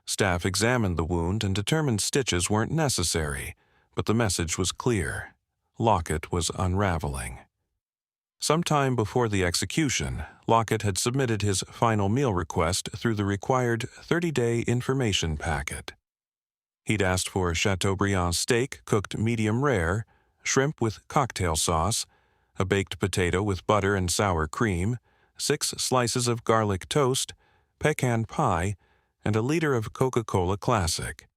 Staff examined the wound and determined stitches weren't necessary, but the message was clear. Lockett was unraveling. Sometime before the execution, Lockett had submitted his final meal request through the required 30-day information packet. He'd asked for Chateaubriand steak cooked medium rare, shrimp with cocktail sauce, a baked potato with butter and sour cream, 6 slices of garlic toast, pecan pie, and a liter of Coca-Cola Classic.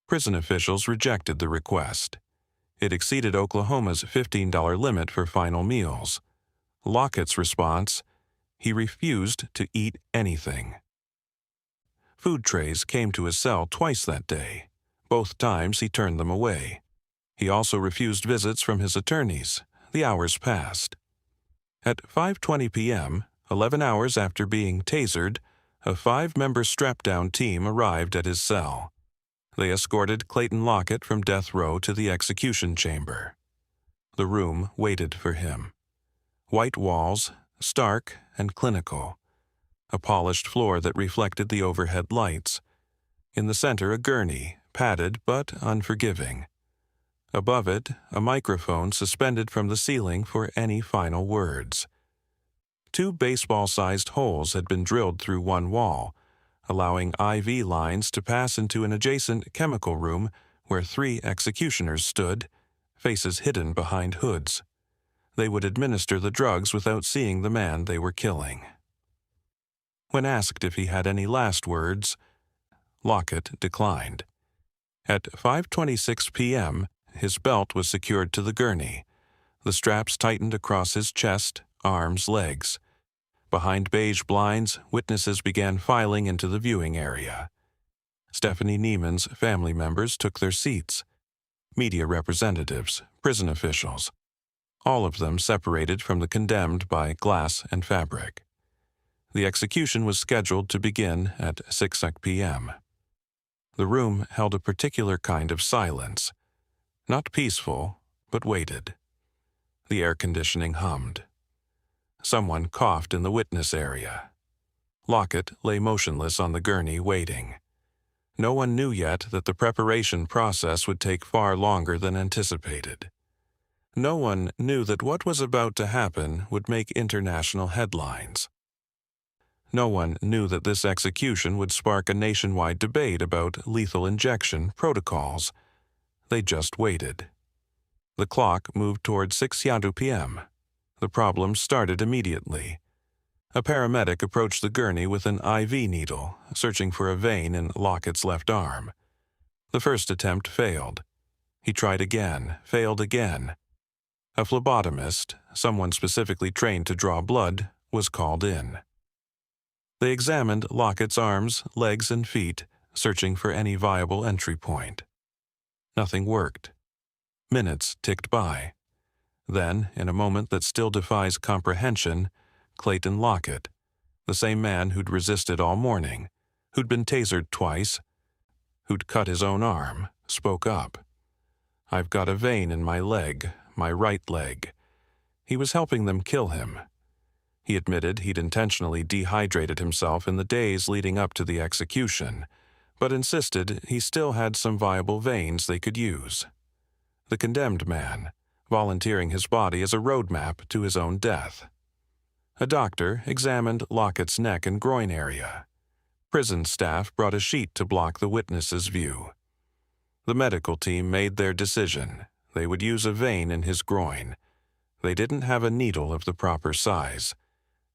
Prison officials rejected the request. It exceeded Oklahoma's $15 limit for final meals. Lockett's response: he refused to eat anything. Food trays came to his cell twice that day. Both times he turned them away. He also refused visits from his attorneys. The hours passed. At 5:20 p.m., 11 hours after being tasered, a 5-member strap-down team arrived at his cell. They escorted Clayton Lockett from death row to the execution chamber. The room waited for him. White walls, stark and clinical. A polished floor that reflected the overhead lights. In the center, a gurney, padded but unforgiving. Above it, a microphone suspended from the ceiling for any final words. 2 baseball-sized holes had been drilled through one wall, allowing IV lines to pass into an adjacent chemical room where 3 executioners stood, faces hidden behind hoods. They would administer the drugs without seeing the man they were killing. When asked if he had any last words, Lockett declined. At 5:26 p.m., his belt was secured to the gurney. The straps tightened across his chest, arms, legs. Behind beige blinds, witnesses began filing into the viewing area. Stephanie Neiman's family members took their seats. Media representatives, prison officials, all of them separated from the condemned by glass and fabric. The execution was scheduled to begin at 6 p.m. The room held a particular kind of silence, not peaceful, but weighted. The air conditioning hummed. Someone coughed in the witness area. Lockett lay motionless on the gurney, waiting. No one knew yet that the preparation process would take far longer than anticipated. No one knew that what was about to happen would make international headlines. No one knew that this execution would spark a nationwide debate about lethal injection protocols. They just waited. The clock moved toward 6 p.m. The problem started immediately. A paramedic approached the gurney with an IV needle, searching for a vein in Lockett's left arm. The first attempt failed. He tried again, failed again. A phlebotomist, someone specifically trained to draw blood, was called in. They examined Lockett's arms, legs, and feet, searching for any viable entry point. Nothing worked. Minutes ticked by. Then, in a moment that still defies comprehension, Clayton Lockett, the same man who'd resisted all morning, who'd been tasered twice, who'd cut his own arm, spoke up. "I've got a vein in my leg, my right leg." He was helping them kill him. He admitted he'd intentionally dehydrated himself in the days leading up to the execution, but insisted he still had some viable veins they could use. The condemned man, volunteering his body as a roadmap to his own death. A doctor examined Lockett's neck and groin area. Prison staff brought a sheet to block the witness's view. The medical team made their decision. They would use a vein in his groin. They didn't have a needle of the proper size.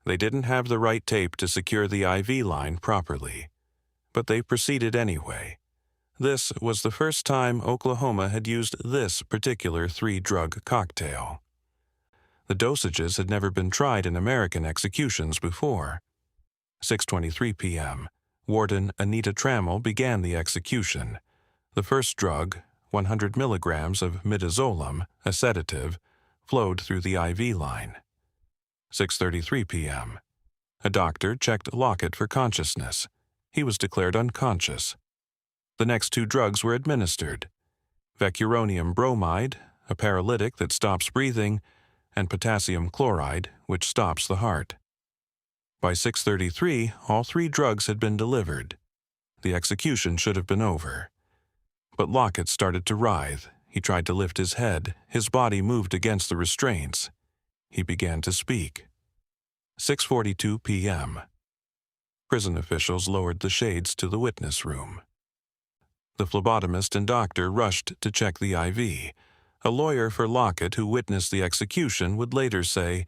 They didn't have the right tape to secure the IV line properly. But they proceeded anyway. This was the first time Oklahoma had used this particular 3-drug cocktail. The dosages had never been tried in American executions before. 6:23 p.m. Warden Anita Trammell began the execution. The first drug, 100 milligrams of midazolam, a sedative, flowed through the IV line. 6:33 p.m. A doctor checked Lockett for consciousness. He was declared unconscious. The next two drugs were administered: vecuronium bromide, a paralytic that stops breathing, and potassium chloride, which stops the heart. By 6:33, all three drugs had been delivered. The execution should have been over. But Lockett started to writhe. He tried to lift his head. His body moved against the restraints. He began to speak. 6:42 p.m. Prison officials lowered the shades to the witness room. The phlebotomist and doctor rushed to check the IV. A lawyer for Lockett who witnessed the execution would later say,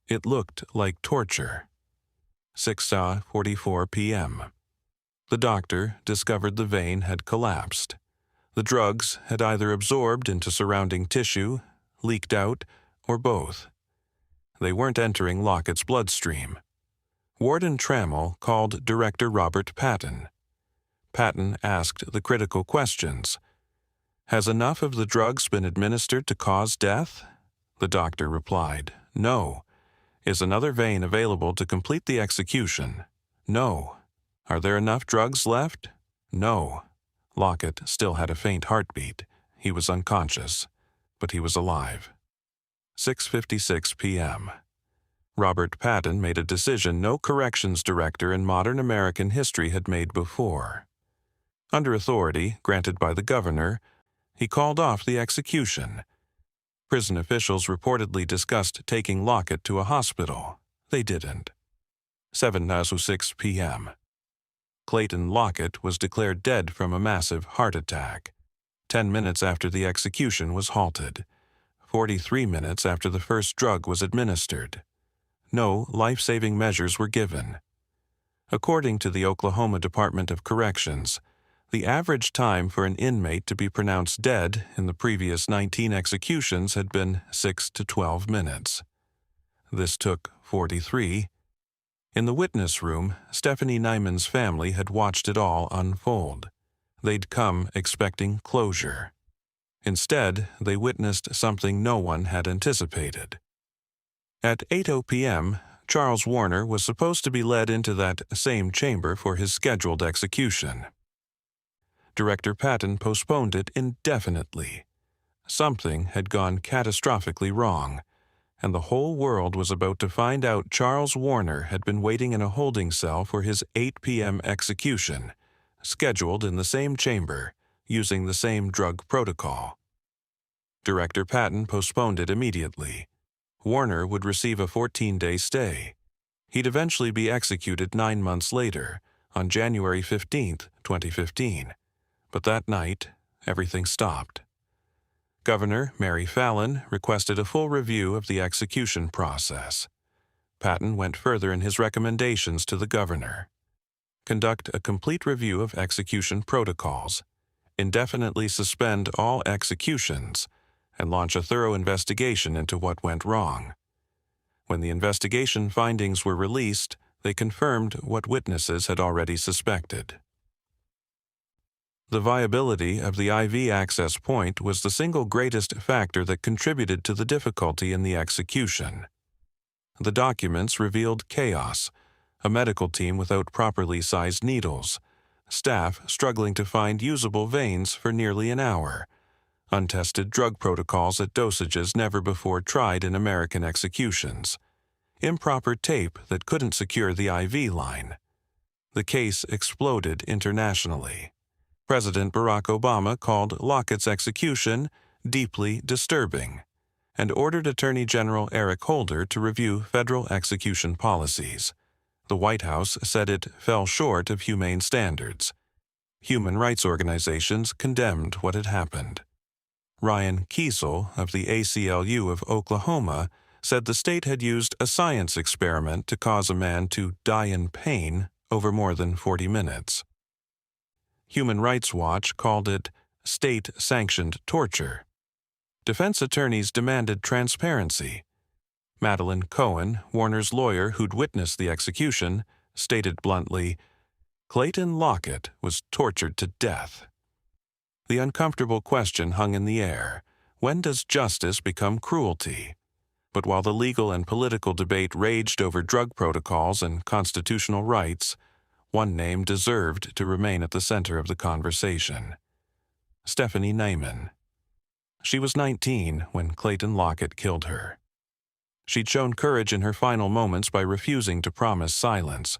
"It looked like torture." 6:44 p.m. The doctor discovered the vein had collapsed. The drugs had either absorbed into surrounding tissue, leaked out, or both. They weren't entering Lockett's bloodstream. Warden Trammell called Director Robert Patton. Patton asked the critical questions. "Has enough of the drugs been administered to cause death?" The doctor replied, "No." "Is another vein available to complete the execution?" "No." "Are there enough drugs left?" "No." Lockett still had a faint heartbeat. He was unconscious, but he was alive. 6:56 p.m. Robert Patton made a decision no corrections director in modern American history had made before. Under authority granted by the governor, he called off the execution. Prison officials reportedly discussed taking Lockett to a hospital. They didn't. 7:06 p.m. Clayton Lockett was declared dead from a massive heart attack. 10 minutes after the execution was halted. 43 minutes after the first drug was administered. No life-saving measures were given. According to the Oklahoma Department of Corrections, the average time for an inmate to be pronounced dead in the previous 19 executions had been 6 to 12 minutes. This took 43. In the witness room, Stephanie Nyman's family had watched it all unfold. They'd come expecting closure. Instead, they witnessed something no one had anticipated. At 8:00 p.m., Charles Warner was supposed to be led into that same chamber for his scheduled execution. Director Patton postponed it indefinitely. Something had gone catastrophically wrong, and the whole world was about to find out Charles Warner had been waiting in a holding cell for his 8 p.m. execution, scheduled in the same chamber, using the same drug protocol. Director Patton postponed it immediately. Warner would receive a 14-day stay. He'd eventually be executed 9 months later, on January 15, 2015. But that night, everything stopped. Governor Mary Fallin requested a full review of the execution process. Patton went further in his recommendations to the governor. Conduct a complete review of execution protocols, indefinitely suspend all executions, and launch a thorough investigation into what went wrong. When the investigation findings were released, they confirmed what witnesses had already suspected. The viability of the IV access point was the single greatest factor that contributed to the difficulty in the execution. The documents revealed chaos, a medical team without properly sized needles, staff struggling to find usable veins for nearly an hour, untested drug protocols at dosages never before tried in American executions, improper tape that couldn't secure the IV line. The case exploded internationally. President Barack Obama called Lockett's execution deeply disturbing and ordered Attorney General Eric Holder to review federal execution policies. The White House said it fell short of humane standards. Human rights organizations condemned what had happened. Ryan Kiesel of the ACLU of Oklahoma said the state had used a science experiment to cause a man to die in pain over more than 40 minutes. Human Rights Watch called it state-sanctioned torture. Defense attorneys demanded transparency. Madeline Cohen, Warner's lawyer who'd witnessed the execution, stated bluntly, "Clayton Lockett was tortured to death." The uncomfortable question hung in the air: when does justice become cruelty? But while the legal and political debate raged over drug protocols and constitutional rights, one name deserved to remain at the center of the conversation: Stephanie Nyman. She was 19 when Clayton Lockett killed her. She'd shown courage in her final moments by refusing to promise silence,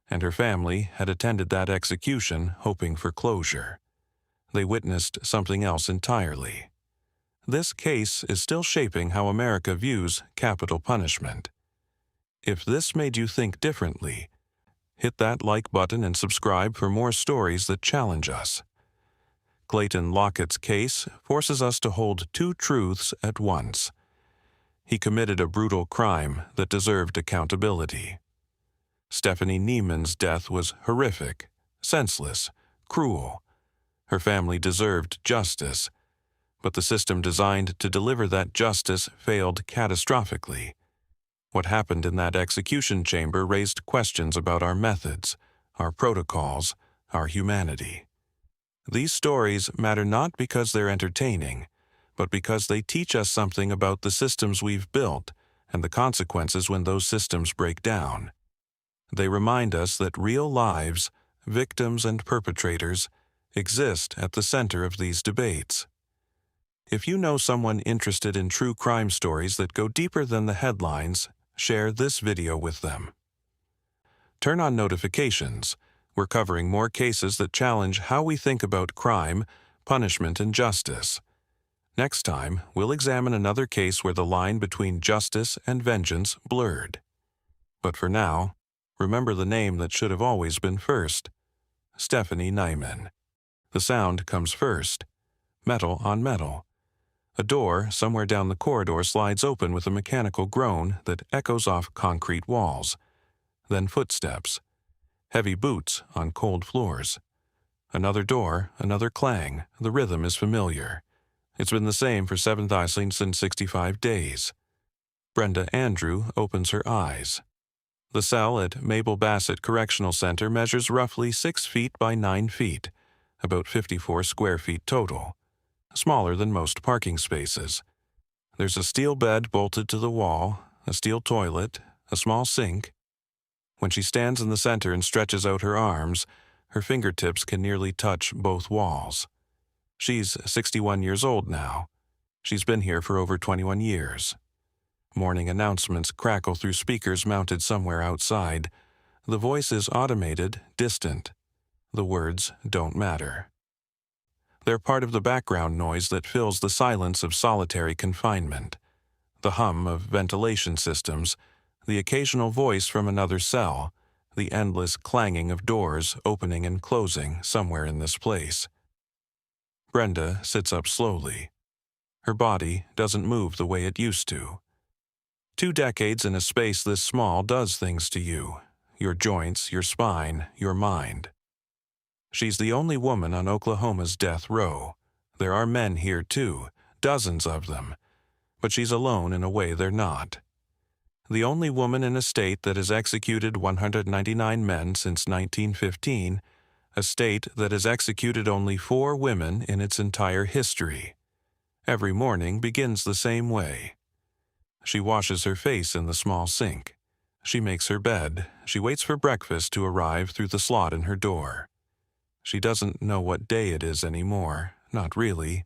and her family had attended that execution hoping for closure. They witnessed something else entirely. This case is still shaping how America views capital punishment. If this made you think differently, hit that like button and subscribe for more stories that challenge us. Clayton Lockett's case forces us to hold two truths at once. He committed a brutal crime that deserved accountability. Stephanie Nyman's death was horrific, senseless, cruel. Her family deserved justice, but the system designed to deliver that justice failed catastrophically. What happened in that execution chamber raised questions about our methods, our protocols, our humanity. These stories matter not because they're entertaining, but because they teach us something about the systems we've built and the consequences when those systems break down. They remind us that real lives, victims and perpetrators, exist at the center of these debates. If you know someone interested in true crime stories that go deeper than the headlines, share this video with them. Turn on notifications. We're covering more cases that challenge how we think about crime, punishment, and justice. Next time, we'll examine another case where the line between justice and vengeance blurred. But for now, remember the name that should have always been first: Stephanie Nyman. The sound comes first. Metal on metal. A door somewhere down the corridor slides open with a mechanical groan that echoes off concrete walls. Then footsteps. Heavy boots on cold floors. Another door, another clang. The rhythm is familiar. It's been the same for 7,065 days. Brenda Andrew opens her eyes. The cell at Mabel Bassett Correctional Center measures roughly 6 feet by 9 feet, about 54 square feet total. Smaller than most parking spaces. There's a steel bed bolted to the wall, a steel toilet, a small sink. When she stands in the center and stretches out her arms, her fingertips can nearly touch both walls. She's 61 years old now. She's been here for over 21 years. Morning announcements crackle through speakers mounted somewhere outside. The voice is automated, distant. The words don't matter. They're part of the background noise that fills the silence of solitary confinement. The hum of ventilation systems, the occasional voice from another cell, the endless clanging of doors opening and closing somewhere in this place. Brenda sits up slowly. Her body doesn't move the way it used to. 2 decades in a space this small does things to you: your joints, your spine, your mind. She's the only woman on Oklahoma's death row. There are men here too, dozens of them, but she's alone in a way they're not. The only woman in a state that has executed 199 men since 1915, a state that has executed only 4 women in its entire history. Every morning begins the same way. She washes her face in the small sink. She makes her bed. She waits for breakfast to arrive through the slot in her door. She doesn't know what day it is anymore, not really.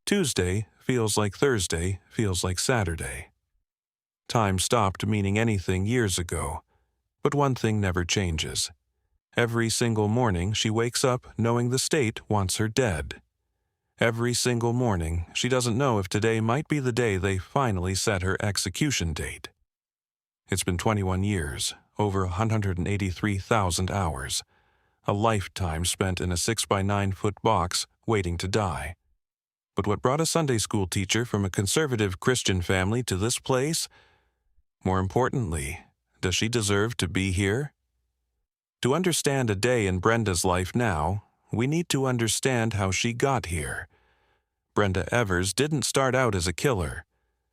Tuesday feels like Thursday, feels like Saturday. Time stopped meaning anything years ago, but one thing never changes. Every single morning she wakes up knowing the state wants her dead. Every single morning she doesn't know if today might be the day they finally set her execution date. It's been 21 years, over 183,000 hours. A lifetime spent in a 6-by-9-foot box waiting to die. But what brought a Sunday school teacher from a conservative Christian family to this place? More importantly, does she deserve to be here? To understand a day in Brenda's life now, we need to understand how she got here. Brenda Evers didn't start out as a killer.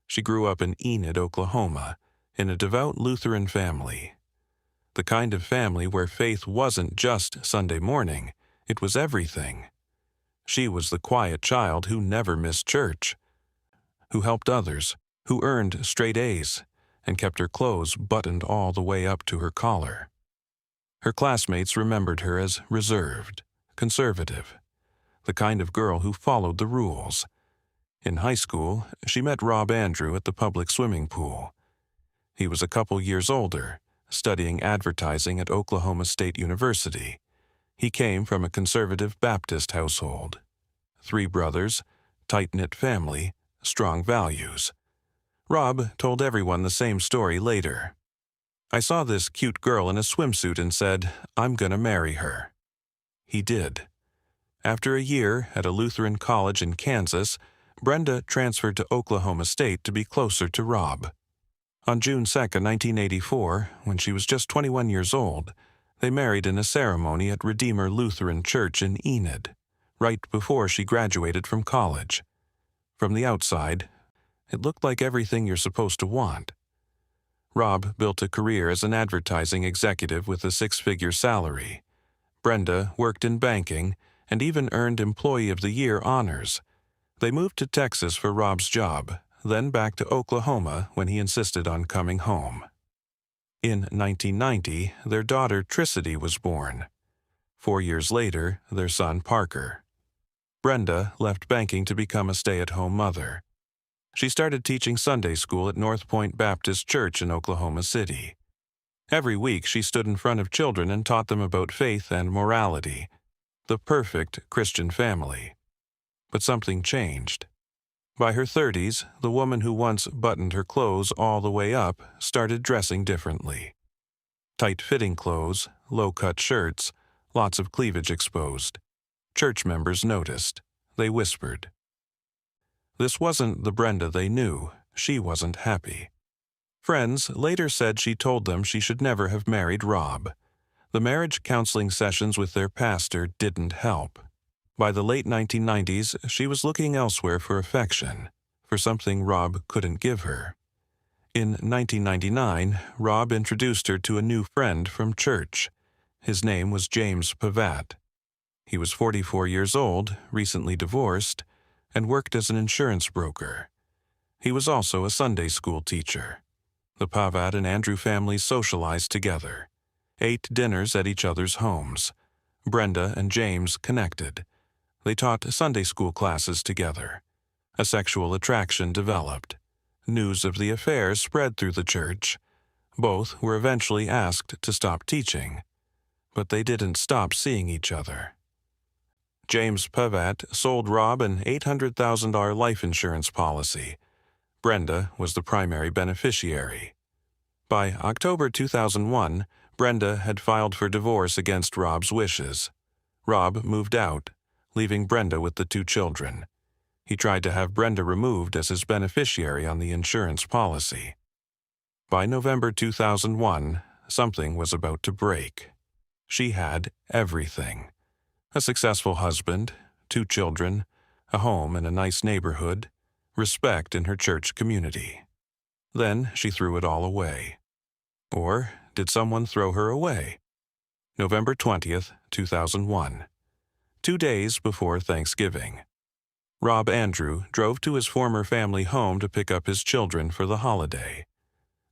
She grew up in Enid, Oklahoma, in a devout Lutheran family. The kind of family where faith wasn't just Sunday morning, it was everything. She was the quiet child who never missed church, who helped others, who earned straight A's and kept her clothes buttoned all the way up to her collar. Her classmates remembered her as reserved, conservative, the kind of girl who followed the rules. In high school, she met Rob Andrew at the public swimming pool. He was a couple years older, studying advertising at Oklahoma State University. He came from a conservative Baptist household. 3 brothers, tight-knit family, strong values. Rob told everyone the same story later. "I saw this cute girl in a swimsuit and said, 'I'm gonna marry her.' He did." After a year at a Lutheran college in Kansas, Brenda transferred to Oklahoma State to be closer to Rob. On June 2, 1984, when she was just 21 years old, they married in a ceremony at Redeemer Lutheran Church in Enid, right before she graduated from college. From the outside, it looked like everything you're supposed to want. Rob built a career as an advertising executive with a 6-figure salary. Brenda worked in banking and even earned Employee of the Year honors. They moved to Texas for Rob's job, then back to Oklahoma when he insisted on coming home. In 1990, their daughter Tricity was born. 4 years later, their son Parker. Brenda left banking to become a stay-at-home mother. She started teaching Sunday school at North Point Baptist Church in Oklahoma City. Every week she stood in front of children and taught them about faith and morality, the perfect Christian family. But something changed. By her 30s, the woman who once buttoned her clothes all the way up started dressing differently. Tight-fitting clothes, low-cut shirts, lots of cleavage exposed. Church members noticed. They whispered. This wasn't the Brenda they knew. She wasn't happy. Friends later said she told them she should never have married Rob. The marriage counseling sessions with their pastor didn't help. By the late 1990s, she was looking elsewhere for affection, for something Rob couldn't give her. In 1999, Rob introduced her to a new friend from church. His name was James Pavat. He was 44 years old, recently divorced, and worked as an insurance broker. He was also a Sunday school teacher. The Pavat and Andrew families socialized together, ate dinners at each other's homes. Brenda and James connected. They taught Sunday school classes together. A sexual attraction developed. News of the affair spread through the church. Both were eventually asked to stop teaching, but they didn't stop seeing each other. James Pavat sold Rob an $800,000 life insurance policy. Brenda was the primary beneficiary. By October 2001, Brenda had filed for divorce against Rob's wishes. Rob moved out, leaving Brenda with the 2 children. He tried to have Brenda removed as his beneficiary on the insurance policy. By November 2001, something was about to break. She had everything. A successful husband, 2 children, a home in a nice neighborhood, respect in her church community. Then she threw it all away. Or did someone throw her away? November 20th, 2001. 2 days before Thanksgiving. Rob Andrew drove to his former family home to pick up his children for the holiday.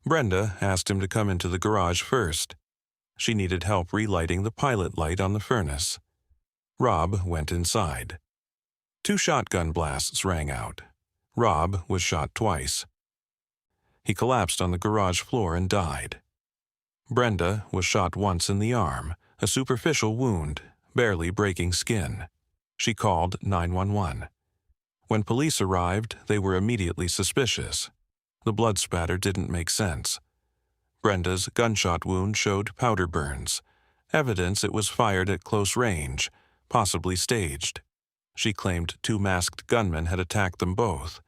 Brenda asked him to come into the garage first. She needed help relighting the pilot light on the furnace. Rob went inside. 2 shotgun blasts rang out. Rob was shot twice. He collapsed on the garage floor and died. Brenda was shot once in the arm, a superficial wound, barely breaking skin. She called 911. When police arrived, they were immediately suspicious. The blood spatter didn't make sense. Brenda's gunshot wound showed powder burns, evidence it was fired at close range, possibly staged. She claimed 2 masked gunmen had attacked them both,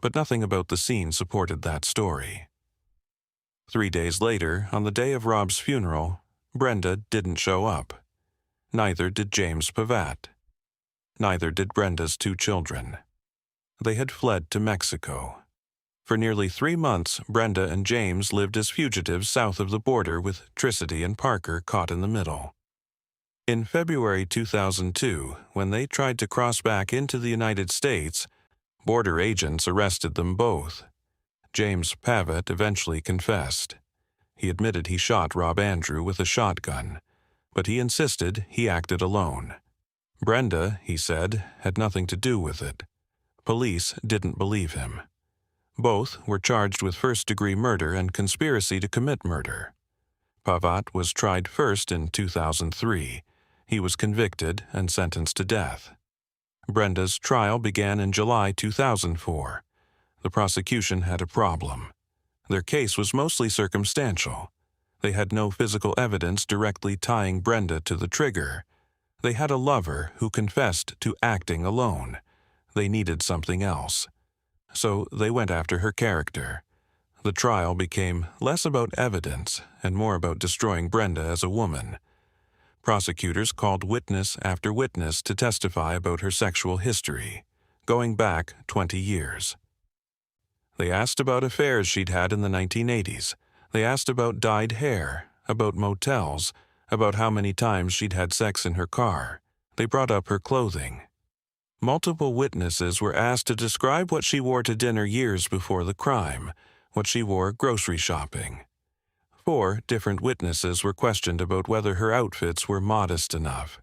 but nothing about the scene supported that story. 3 days later, on the day of Rob's funeral, Brenda didn't show up. Neither did James Pavat. Neither did Brenda's 2 children. They had fled to Mexico. For nearly 3 months, Brenda and James lived as fugitives south of the border with Tricity and Parker caught in the middle. In February 2002, when they tried to cross back into the United States, border agents arrested them both. James Pavitt eventually confessed. He admitted he shot Rob Andrew with a shotgun, but he insisted he acted alone. Brenda, he said, had nothing to do with it. Police didn't believe him. Both were charged with first-degree murder and conspiracy to commit murder. Pavitt was tried first in 2003. He was convicted and sentenced to death. Brenda's trial began in July 2004. The prosecution had a problem. Their case was mostly circumstantial. They had no physical evidence directly tying Brenda to the trigger. They had a lover who confessed to acting alone. They needed something else. So they went after her character. The trial became less about evidence and more about destroying Brenda as a woman. Prosecutors called witness after witness to testify about her sexual history, going back 20 years. They asked about affairs she'd had in the 1980s. They asked about dyed hair, about motels, about how many times she'd had sex in her car. They brought up her clothing. Multiple witnesses were asked to describe what she wore to dinner years before the crime, what she wore grocery shopping. 4 different witnesses were questioned about whether her outfits were modest enough.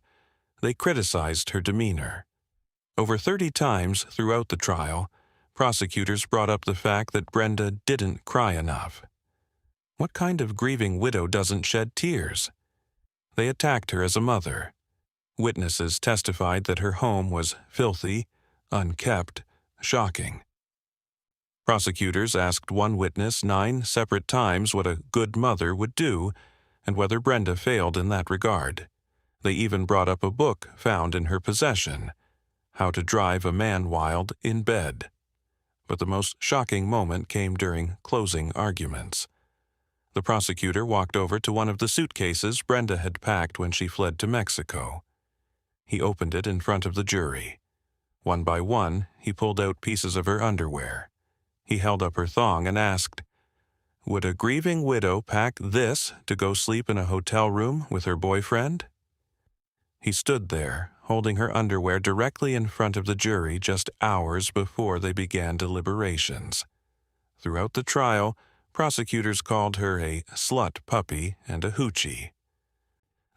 They criticized her demeanor. Over 30 times throughout the trial, prosecutors brought up the fact that Brenda didn't cry enough. What kind of grieving widow doesn't shed tears? They attacked her as a mother. Witnesses testified that her home was filthy, unkept, shocking. Prosecutors asked one witness 9 separate times what a good mother would do and whether Brenda failed in that regard. They even brought up a book found in her possession, How to Drive a Man Wild in Bed. But the most shocking moment came during closing arguments. The prosecutor walked over to one of the suitcases Brenda had packed when she fled to Mexico. He opened it in front of the jury. One by one, he pulled out pieces of her underwear. He held up her thong and asked, "Would a grieving widow pack this to go sleep in a hotel room with her boyfriend?" He stood there, holding her underwear directly in front of the jury just hours before they began deliberations. Throughout the trial, prosecutors called her a slut puppy and a hoochie.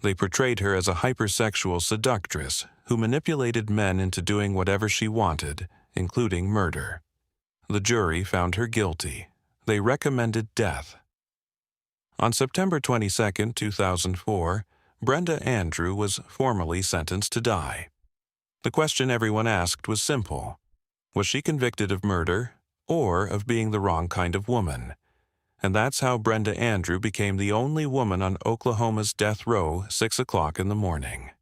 They portrayed her as a hypersexual seductress who manipulated men into doing whatever she wanted, including murder. The jury found her guilty. They recommended death. On September 22, 2004, Brenda Andrew was formally sentenced to die. The question everyone asked was simple. Was she convicted of murder or of being the wrong kind of woman? And that's how Brenda Andrew became the only woman on Oklahoma's death row 6 o'clock in the morning.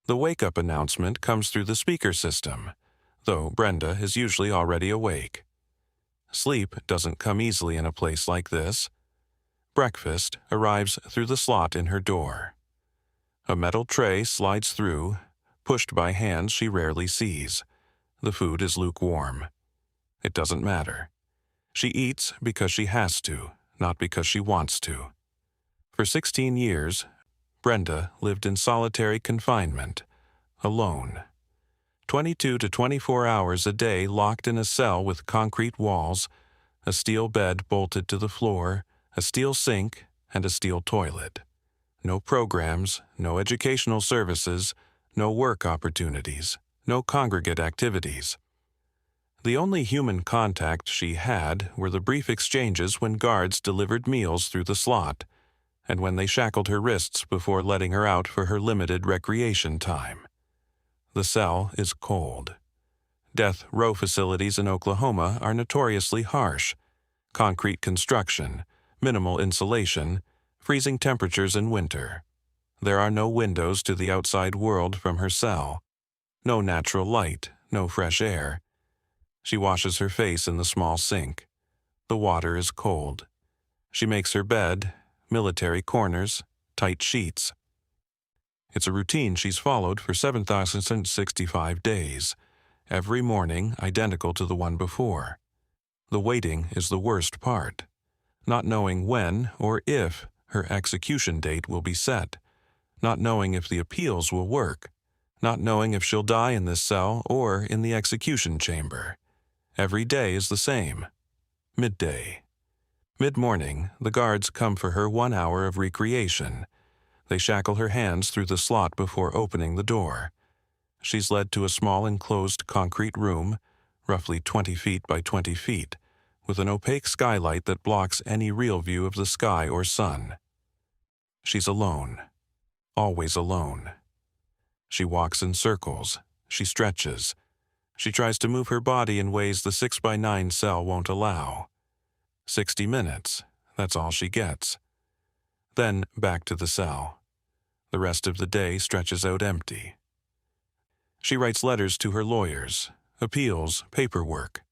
The wake-up announcement comes through the speaker system, though Brenda is usually already awake. Sleep doesn't come easily in a place like this. Breakfast arrives through the slot in her door. A metal tray slides through, pushed by hands she rarely sees. The food is lukewarm. It doesn't matter. She eats because she has to, not because she wants to. For 16 years, Brenda lived in solitary confinement, alone. 22 to 24 hours a day locked in a cell with concrete walls, a steel bed bolted to the floor, a steel sink, and a steel toilet. No programs, no educational services, no work opportunities, no congregate activities. The only human contact she had were the brief exchanges when guards delivered meals through the slot, and when they shackled her wrists before letting her out for her limited recreation time. The cell is cold. Death row facilities in Oklahoma are notoriously harsh. Concrete construction, minimal insulation, freezing temperatures in winter. There are no windows to the outside world from her cell. No natural light, no fresh air. She washes her face in the small sink. The water is cold. She makes her bed, military corners, tight sheets. It's a routine she's followed for 7,065 days, every morning identical to the one before. The waiting is the worst part, not knowing when or if her execution date will be set, not knowing if the appeals will work, not knowing if she'll die in this cell or in the execution chamber. Every day is the same. Midday. Mid-morning, the guards come for her 1 hour of recreation. They shackle her hands through the slot before opening the door. She's led to a small enclosed concrete room, roughly 20 feet by 20 feet, with an opaque skylight that blocks any real view of the sky or sun. She's alone. Always alone. She walks in circles. She stretches. She tries to move her body in ways the 6x9 cell won't allow. 60 minutes, that's all she gets. Then back to the cell. The rest of the day stretches out empty. She writes letters to her lawyers, appeals, paperwork,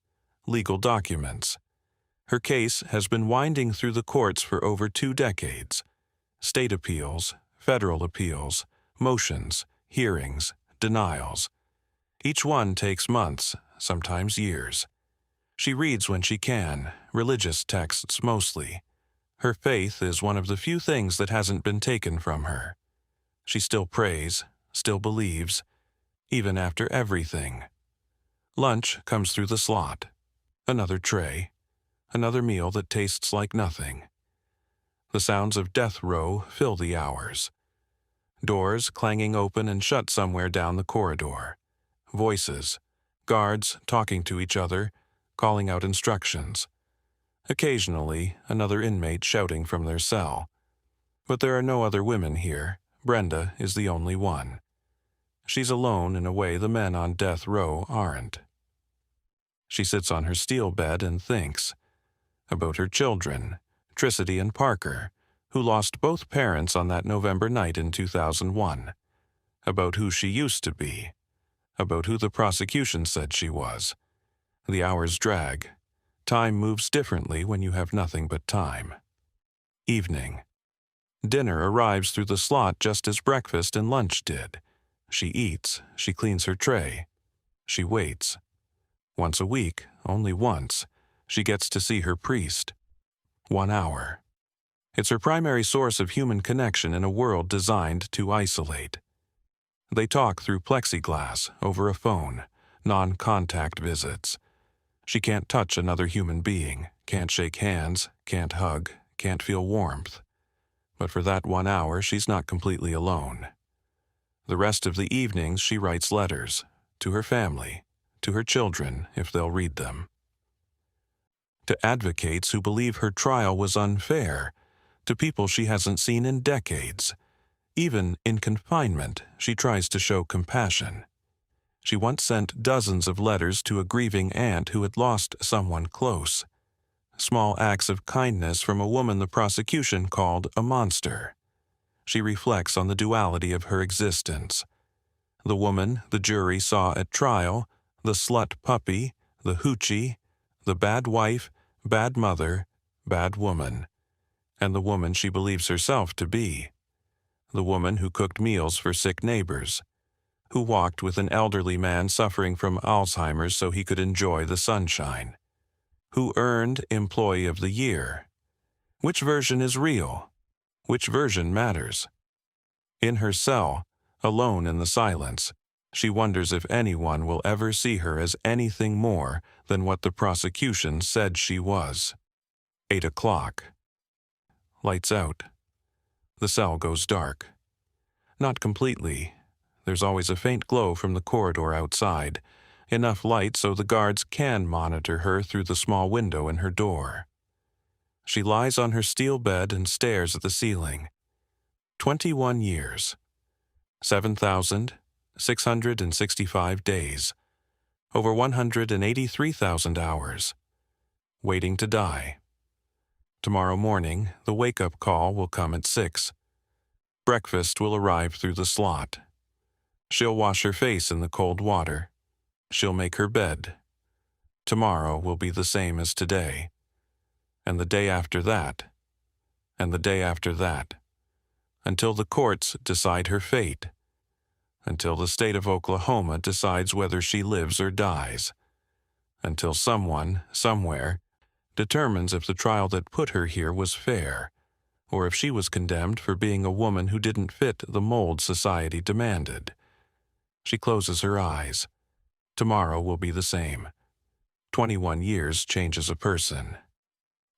legal documents. Her case has been winding through the courts for over 2 decades. State appeals, federal appeals, motions, hearings, denials. Each one takes months, sometimes years. She reads when she can, religious texts mostly. Her faith is one of the few things that hasn't been taken from her. She still prays, still believes, even after everything. Lunch comes through the slot. Another tray. Another meal that tastes like nothing. The sounds of death row fill the hours. Doors clanging open and shut somewhere down the corridor. Voices. Guards talking to each other, calling out instructions. Occasionally, another inmate shouting from their cell. But there are no other women here. Brenda is the only one. She's alone in a way the men on death row aren't. She sits on her steel bed and thinks about her children, Tricity and Parker, who lost both parents on that November night in 2001, about who she used to be, about who the prosecution said she was. The hours drag. Time moves differently when you have nothing but time. Evening. Dinner arrives through the slot just as breakfast and lunch did. She eats, she cleans her tray. She waits. Once a week, only once, she gets to see her priest. 1 hour. It's her primary source of human connection in a world designed to isolate. They talk through plexiglass, over a phone, non-contact visits. She can't touch another human being, can't shake hands, can't hug, can't feel warmth. But for that 1 hour, she's not completely alone. The rest of the evenings, she writes letters to her family, to her children, if they'll read them. To advocates who believe her trial was unfair, to people she hasn't seen in decades. Even in confinement, she tries to show compassion. She once sent dozens of letters to a grieving aunt who had lost someone close. Small acts of kindness from a woman the prosecution called a monster. She reflects on the duality of her existence. The woman the jury saw at trial, the slut puppy, the hoochie, the bad wife, bad mother, bad woman. And the woman she believes herself to be. The woman who cooked meals for sick neighbors, who walked with an elderly man suffering from Alzheimer's so he could enjoy the sunshine, who earned Employee of the Year. Which version is real? Which version matters? In her cell, alone in the silence, she wonders if anyone will ever see her as anything more than what the prosecution said she was. 8 o'clock. Lights out. The cell goes dark. Not completely. There's always a faint glow from the corridor outside, enough light so the guards can monitor her through the small window in her door. She lies on her steel bed and stares at the ceiling. 21 years. 7,665 days. Over 183,000 hours. Waiting to die. Tomorrow morning, the wake-up call will come at 6. Breakfast will arrive through the slot. She'll wash her face in the cold water. She'll make her bed. Tomorrow will be the same as today. And the day after that. And the day after that. Until the courts decide her fate. Until the state of Oklahoma decides whether she lives or dies. Until someone, somewhere, determines if the trial that put her here was fair, or if she was condemned for being a woman who didn't fit the mold society demanded. She closes her eyes. Tomorrow will be the same. 21 years changes a person.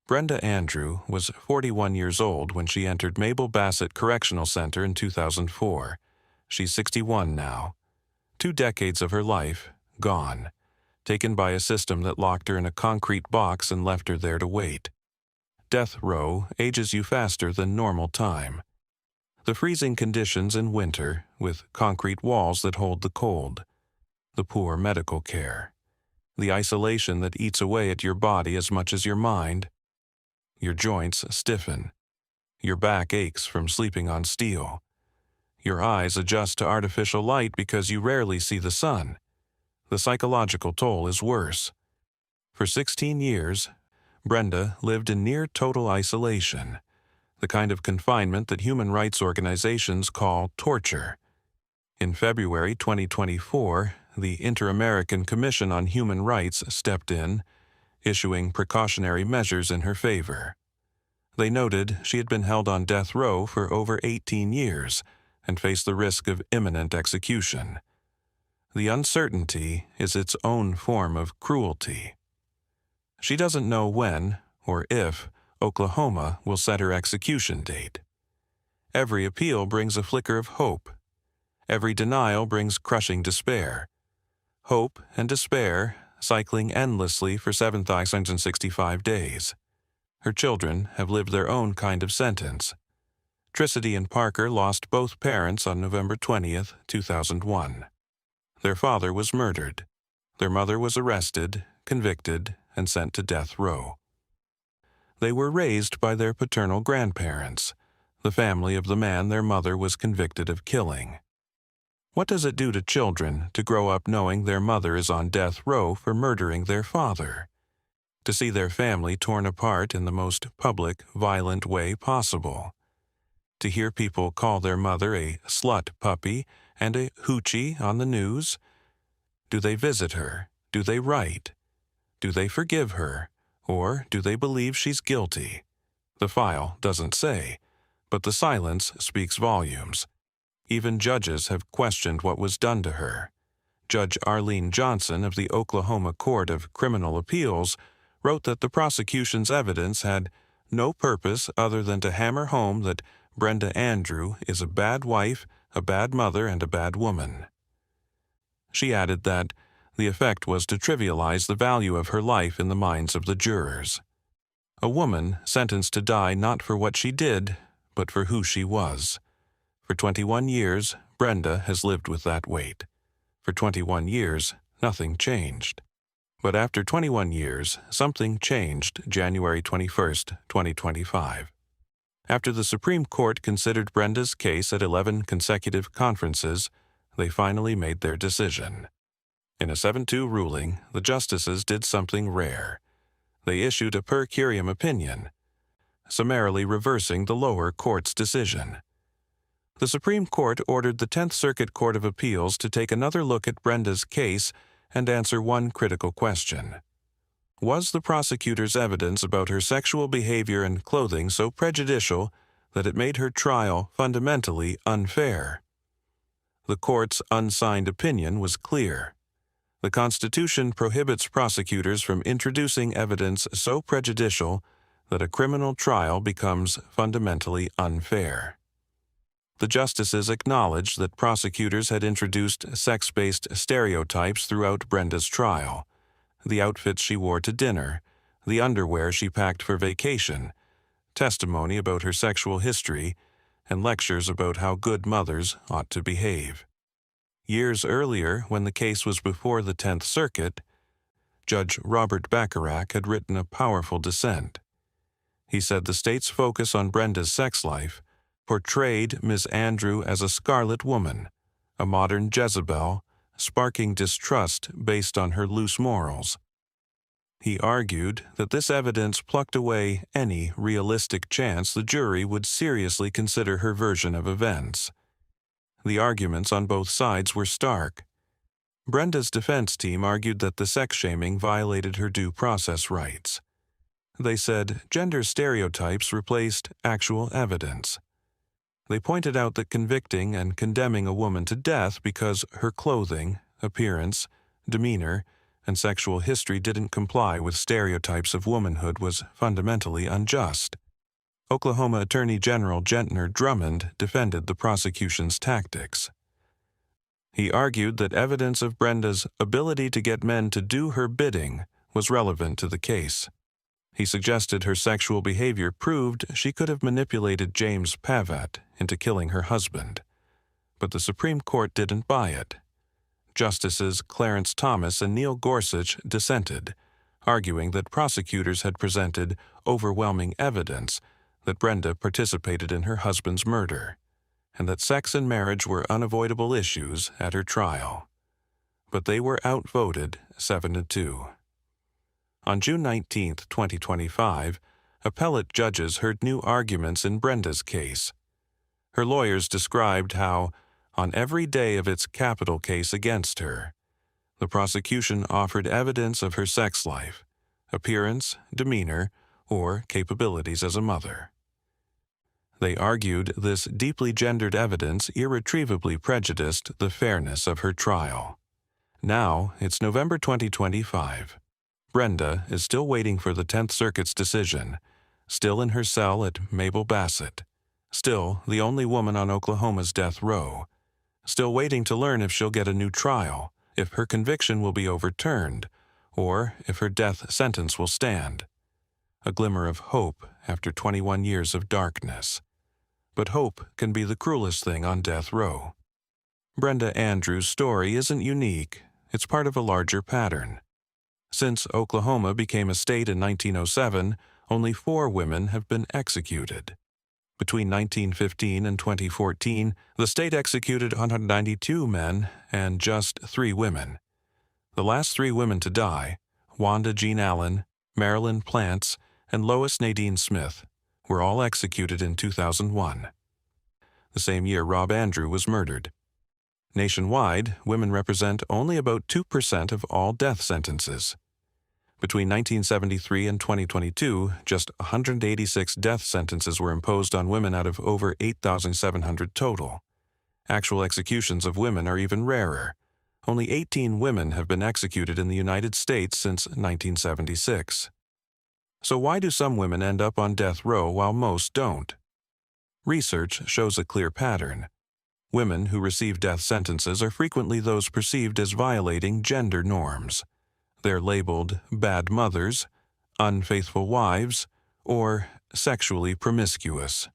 Brenda Andrew was 41 years old when she entered Mabel Bassett Correctional Center in 2004. She's 61 now. 2 decades of her life gone, taken by a system that locked her in a concrete box and left her there to wait. Death row ages you faster than normal time. The freezing conditions in winter, with concrete walls that hold the cold. The poor medical care. The isolation that eats away at your body as much as your mind. Your joints stiffen. Your back aches from sleeping on steel. Your eyes adjust to artificial light because you rarely see the sun. The psychological toll is worse. For 16 years, Brenda lived in near total isolation, the kind of confinement that human rights organizations call torture. In February 2024, the Inter-American Commission on Human Rights stepped in, issuing precautionary measures in her favor. They noted she had been held on death row for over 18 years and faced the risk of imminent execution. The uncertainty is its own form of cruelty. She doesn't know when, or if, Oklahoma will set her execution date. Every appeal brings a flicker of hope. Every denial brings crushing despair. Hope and despair cycling endlessly for 7,665 days. Her children have lived their own kind of sentence. Tricity and Parker lost both parents on November 20th, 2001. Their father was murdered. Their mother was arrested, convicted, and sent to death row. They were raised by their paternal grandparents, the family of the man their mother was convicted of killing. What does it do to children to grow up knowing their mother is on death row for murdering their father? To see their family torn apart in the most public, violent way possible? To hear people call their mother a slut puppy and a hoochie on the news? Do they visit her? Do they write? Do they forgive her? Or do they believe she's guilty? The file doesn't say, but the silence speaks volumes. Even judges have questioned what was done to her. Judge Arlene Johnson of the Oklahoma Court of Criminal Appeals wrote that the prosecution's evidence had no purpose other than to hammer home that Brenda Andrew is a bad wife, a bad mother, and a bad woman. She added that the effect was to trivialize the value of her life in the minds of the jurors. A woman sentenced to die not for what she did, but for who she was. For 21 years, Brenda has lived with that weight. For 21 years, nothing changed. But after 21 years, something changed January 21st, 2025. After the Supreme Court considered Brenda's case at 11 consecutive conferences, they finally made their decision. In a 7-2 ruling, the justices did something rare. They issued a per curiam opinion, summarily reversing the lower court's decision. The Supreme Court ordered the 10th Circuit Court of Appeals to take another look at Brenda's case and answer one critical question. Was the prosecutor's evidence about her sexual behavior and clothing so prejudicial that it made her trial fundamentally unfair? The court's unsigned opinion was clear. The Constitution prohibits prosecutors from introducing evidence so prejudicial that a criminal trial becomes fundamentally unfair. The justices acknowledged that prosecutors had introduced sex-based stereotypes throughout Brenda's trial: the outfits she wore to dinner, the underwear she packed for vacation, testimony about her sexual history, and lectures about how good mothers ought to behave. Years earlier, when the case was before the 10th Circuit, Judge Robert Bacharach had written a powerful dissent. He said the state's focus on Brenda's sex life portrayed Ms. Andrew as a scarlet woman, a modern Jezebel, sparking distrust based on her loose morals. He argued that this evidence plucked away any realistic chance the jury would seriously consider her version of events. The arguments on both sides were stark. Brenda's defense team argued that the sex shaming violated her due process rights. They said gender stereotypes replaced actual evidence. They pointed out that convicting and condemning a woman to death because her clothing, appearance, demeanor, and sexual history didn't comply with stereotypes of womanhood was fundamentally unjust. Oklahoma Attorney General Gentner Drummond defended the prosecution's tactics. He argued that evidence of Brenda's ability to get men to do her bidding was relevant to the case. He suggested her sexual behavior proved she could have manipulated James Pavat into killing her husband. But the Supreme Court didn't buy it. Justices Clarence Thomas and Neil Gorsuch dissented, arguing that prosecutors had presented overwhelming evidence that Brenda participated in her husband's murder, and that sex and marriage were unavoidable issues at her trial. But they were outvoted 7-2. On June 19, 2025, appellate judges heard new arguments in Brenda's case. Her lawyers described how, on every day of its capital case against her, the prosecution offered evidence of her sex life, appearance, demeanor, or capabilities as a mother. They argued this deeply gendered evidence irretrievably prejudiced the fairness of her trial. Now it's November 2025. Brenda is still waiting for the 10th Circuit's decision, still in her cell at Mabel Bassett, still the only woman on Oklahoma's death row, still waiting to learn if she'll get a new trial, if her conviction will be overturned, or if her death sentence will stand. A glimmer of hope after 21 years of darkness. But hope can be the cruelest thing on death row. Brenda Andrews' story isn't unique, it's part of a larger pattern. Since Oklahoma became a state in 1907, only 4 women have been executed. Between 1915 and 2014, the state executed 192 men and just 3 women. The last 3 women to die, Wanda Jean Allen, Marilyn Plants, and Lois Nadine Smith, were all executed in 2001. The same year Rob Andrew was murdered. Nationwide, women represent only about 2% of all death sentences. Between 1973 and 2022, just 186 death sentences were imposed on women out of over 8,700 total. Actual executions of women are even rarer. Only 18 women have been executed in the United States since 1976. So why do some women end up on death row while most don't? Research shows a clear pattern. Women who receive death sentences are frequently those perceived as violating gender norms. They're labeled bad mothers, unfaithful wives, or sexually promiscuous.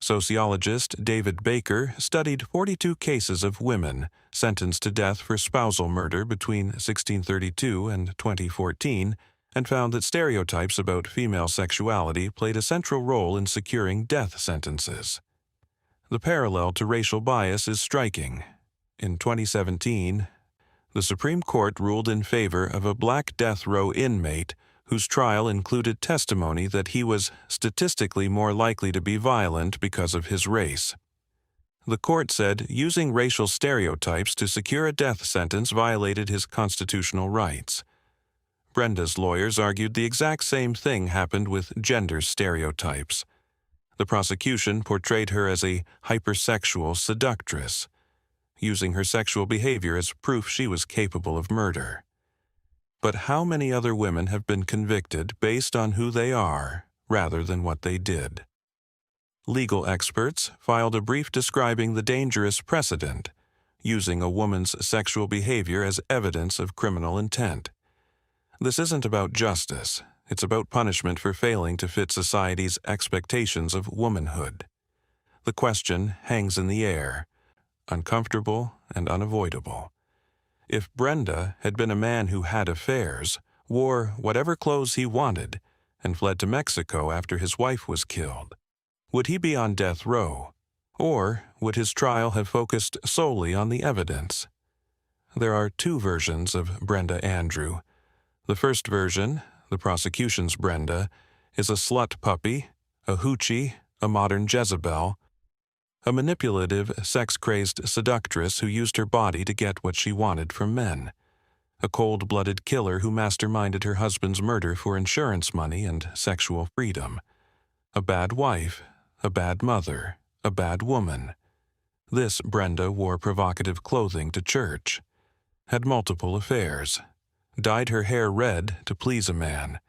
Sociologist David Baker studied 42 cases of women sentenced to death for spousal murder between 1632 and 2014 and found that stereotypes about female sexuality played a central role in securing death sentences. The parallel to racial bias is striking. In 2017, the Supreme Court ruled in favor of a black death row inmate whose trial included testimony that he was statistically more likely to be violent because of his race. The court said using racial stereotypes to secure a death sentence violated his constitutional rights. Brenda's lawyers argued the exact same thing happened with gender stereotypes. The prosecution portrayed her as a hypersexual seductress, using her sexual behavior as proof she was capable of murder. But how many other women have been convicted based on who they are rather than what they did? Legal experts filed a brief describing the dangerous precedent, using a woman's sexual behavior as evidence of criminal intent. This isn't about justice, it's about punishment for failing to fit society's expectations of womanhood. The question hangs in the air, uncomfortable and unavoidable. If Brenda had been a man who had affairs, wore whatever clothes he wanted, and fled to Mexico after his wife was killed, would he be on death row? Or would his trial have focused solely on the evidence? There are 2 versions of Brenda Andrew. The first version, the prosecution's Brenda, is a slut puppy, a hoochie, a modern Jezebel, a manipulative, sex-crazed seductress who used her body to get what she wanted from men, a cold-blooded killer who masterminded her husband's murder for insurance money and sexual freedom, a bad wife, a bad mother, a bad woman. This Brenda wore provocative clothing to church, had multiple affairs, dyed her hair red to please a man,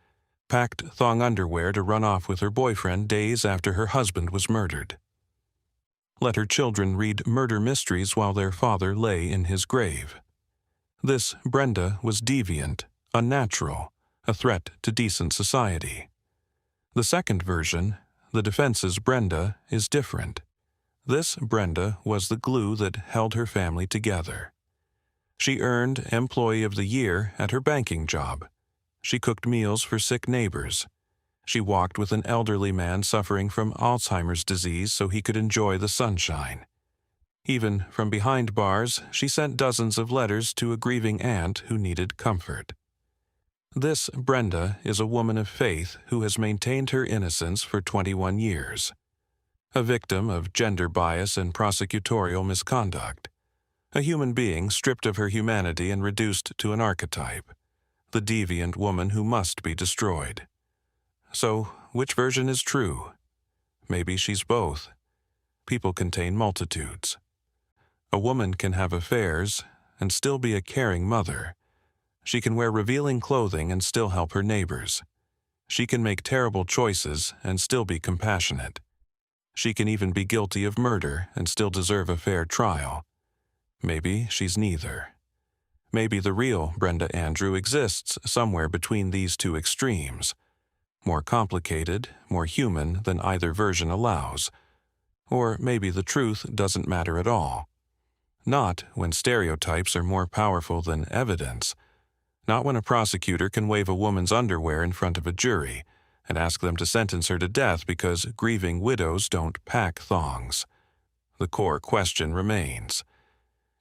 packed thong underwear to run off with her boyfriend days after her husband was murdered. Let her children read murder mysteries while their father lay in his grave. This Brenda was deviant, unnatural, a threat to decent society. The second version, the defense's Brenda, is different. This Brenda was the glue that held her family together. She earned Employee of the Year at her banking job. She cooked meals for sick neighbors. She walked with an elderly man suffering from Alzheimer's disease so he could enjoy the sunshine. Even from behind bars, she sent dozens of letters to a grieving aunt who needed comfort. This Brenda is a woman of faith who has maintained her innocence for 21 years. A victim of gender bias and prosecutorial misconduct. A human being stripped of her humanity and reduced to an archetype. The deviant woman who must be destroyed. So, which version is true? Maybe she's both. People contain multitudes. A woman can have affairs and still be a caring mother. She can wear revealing clothing and still help her neighbors. She can make terrible choices and still be compassionate. She can even be guilty of murder and still deserve a fair trial. Maybe she's neither. Maybe the real Brenda Andrew exists somewhere between these two extremes. More complicated, more human than either version allows. Or maybe the truth doesn't matter at all. Not when stereotypes are more powerful than evidence. Not when a prosecutor can wave a woman's underwear in front of a jury and ask them to sentence her to death because grieving widows don't pack thongs. The core question remains.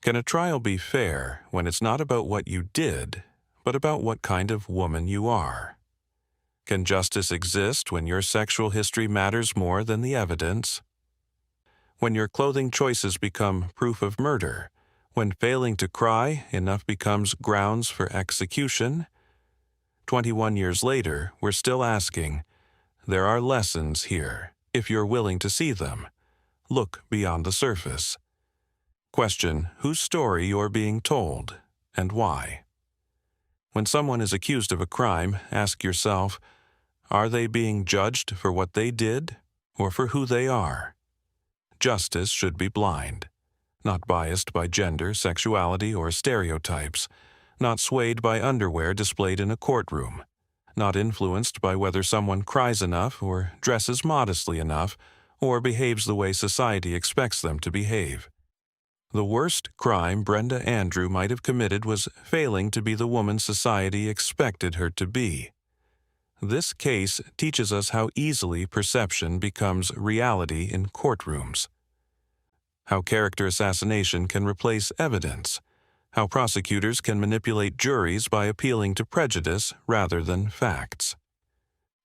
Can a trial be fair when it's not about what you did, but about what kind of woman you are? Can justice exist when your sexual history matters more than the evidence? When your clothing choices become proof of murder, when failing to cry enough becomes grounds for execution? 21 years later, we're still asking, there are lessons here, if you're willing to see them. Look beyond the surface. Question whose story you're being told, and why. When someone is accused of a crime, ask yourself, are they being judged for what they did, or for who they are? Justice should be blind, not biased by gender, sexuality, or stereotypes, not swayed by underwear displayed in a courtroom, not influenced by whether someone cries enough or dresses modestly enough or behaves the way society expects them to behave. The worst crime Brenda Andrew might have committed was failing to be the woman society expected her to be. This case teaches us how easily perception becomes reality in courtrooms. How character assassination can replace evidence. How prosecutors can manipulate juries by appealing to prejudice rather than facts.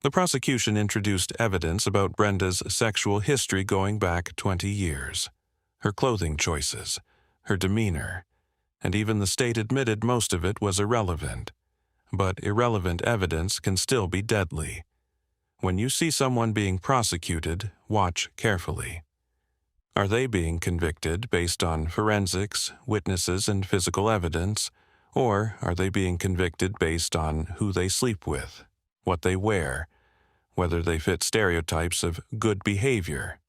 The prosecution introduced evidence about Brenda's sexual history going back 20 years. Her clothing choices, her demeanor, and even the state admitted most of it was irrelevant. But irrelevant evidence can still be deadly. When you see someone being prosecuted, watch carefully. Are they being convicted based on forensics, witnesses, and physical evidence, or are they being convicted based on who they sleep with, what they wear, whether they fit stereotypes of good behavior?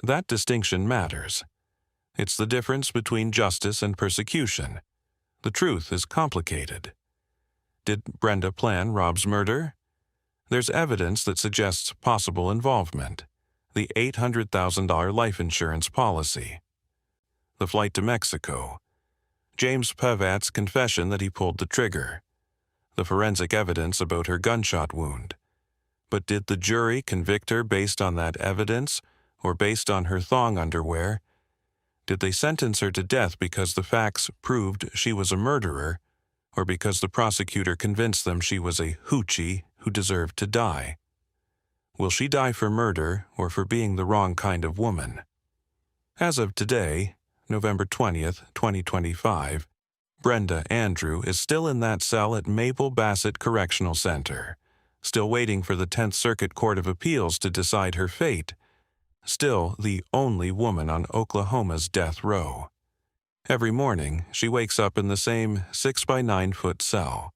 That distinction matters. It's the difference between justice and persecution. The truth is complicated. Did Brenda plan Rob's murder? There's evidence that suggests possible involvement. The $800,000 life insurance policy. The flight to Mexico. James Pavat's confession that he pulled the trigger. The forensic evidence about her gunshot wound. But did the jury convict her based on that evidence or based on her thong underwear? Did they sentence her to death because the facts proved she was a murderer, or because the prosecutor convinced them she was a hoochie who deserved to die? Will she die for murder or for being the wrong kind of woman? As of today, November 20th, 2025, Brenda Andrew is still in that cell at Maple Bassett Correctional Center, still waiting for the 10th Circuit Court of Appeals to decide her fate, still the only woman on Oklahoma's death row. Every morning, she wakes up in the same 6 by 9 foot cell,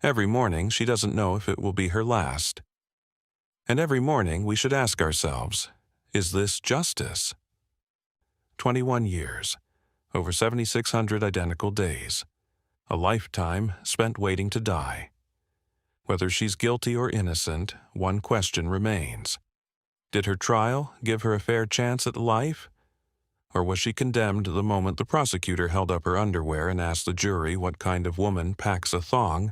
Every morning she doesn't know if it will be her last. And every morning we should ask ourselves, is this justice? 21 years, over 7,600 identical days, a lifetime spent waiting to die. Whether she's guilty or innocent, one question remains. Did her trial give her a fair chance at life? Or was she condemned the moment the prosecutor held up her underwear and asked the jury what kind of woman packs a thong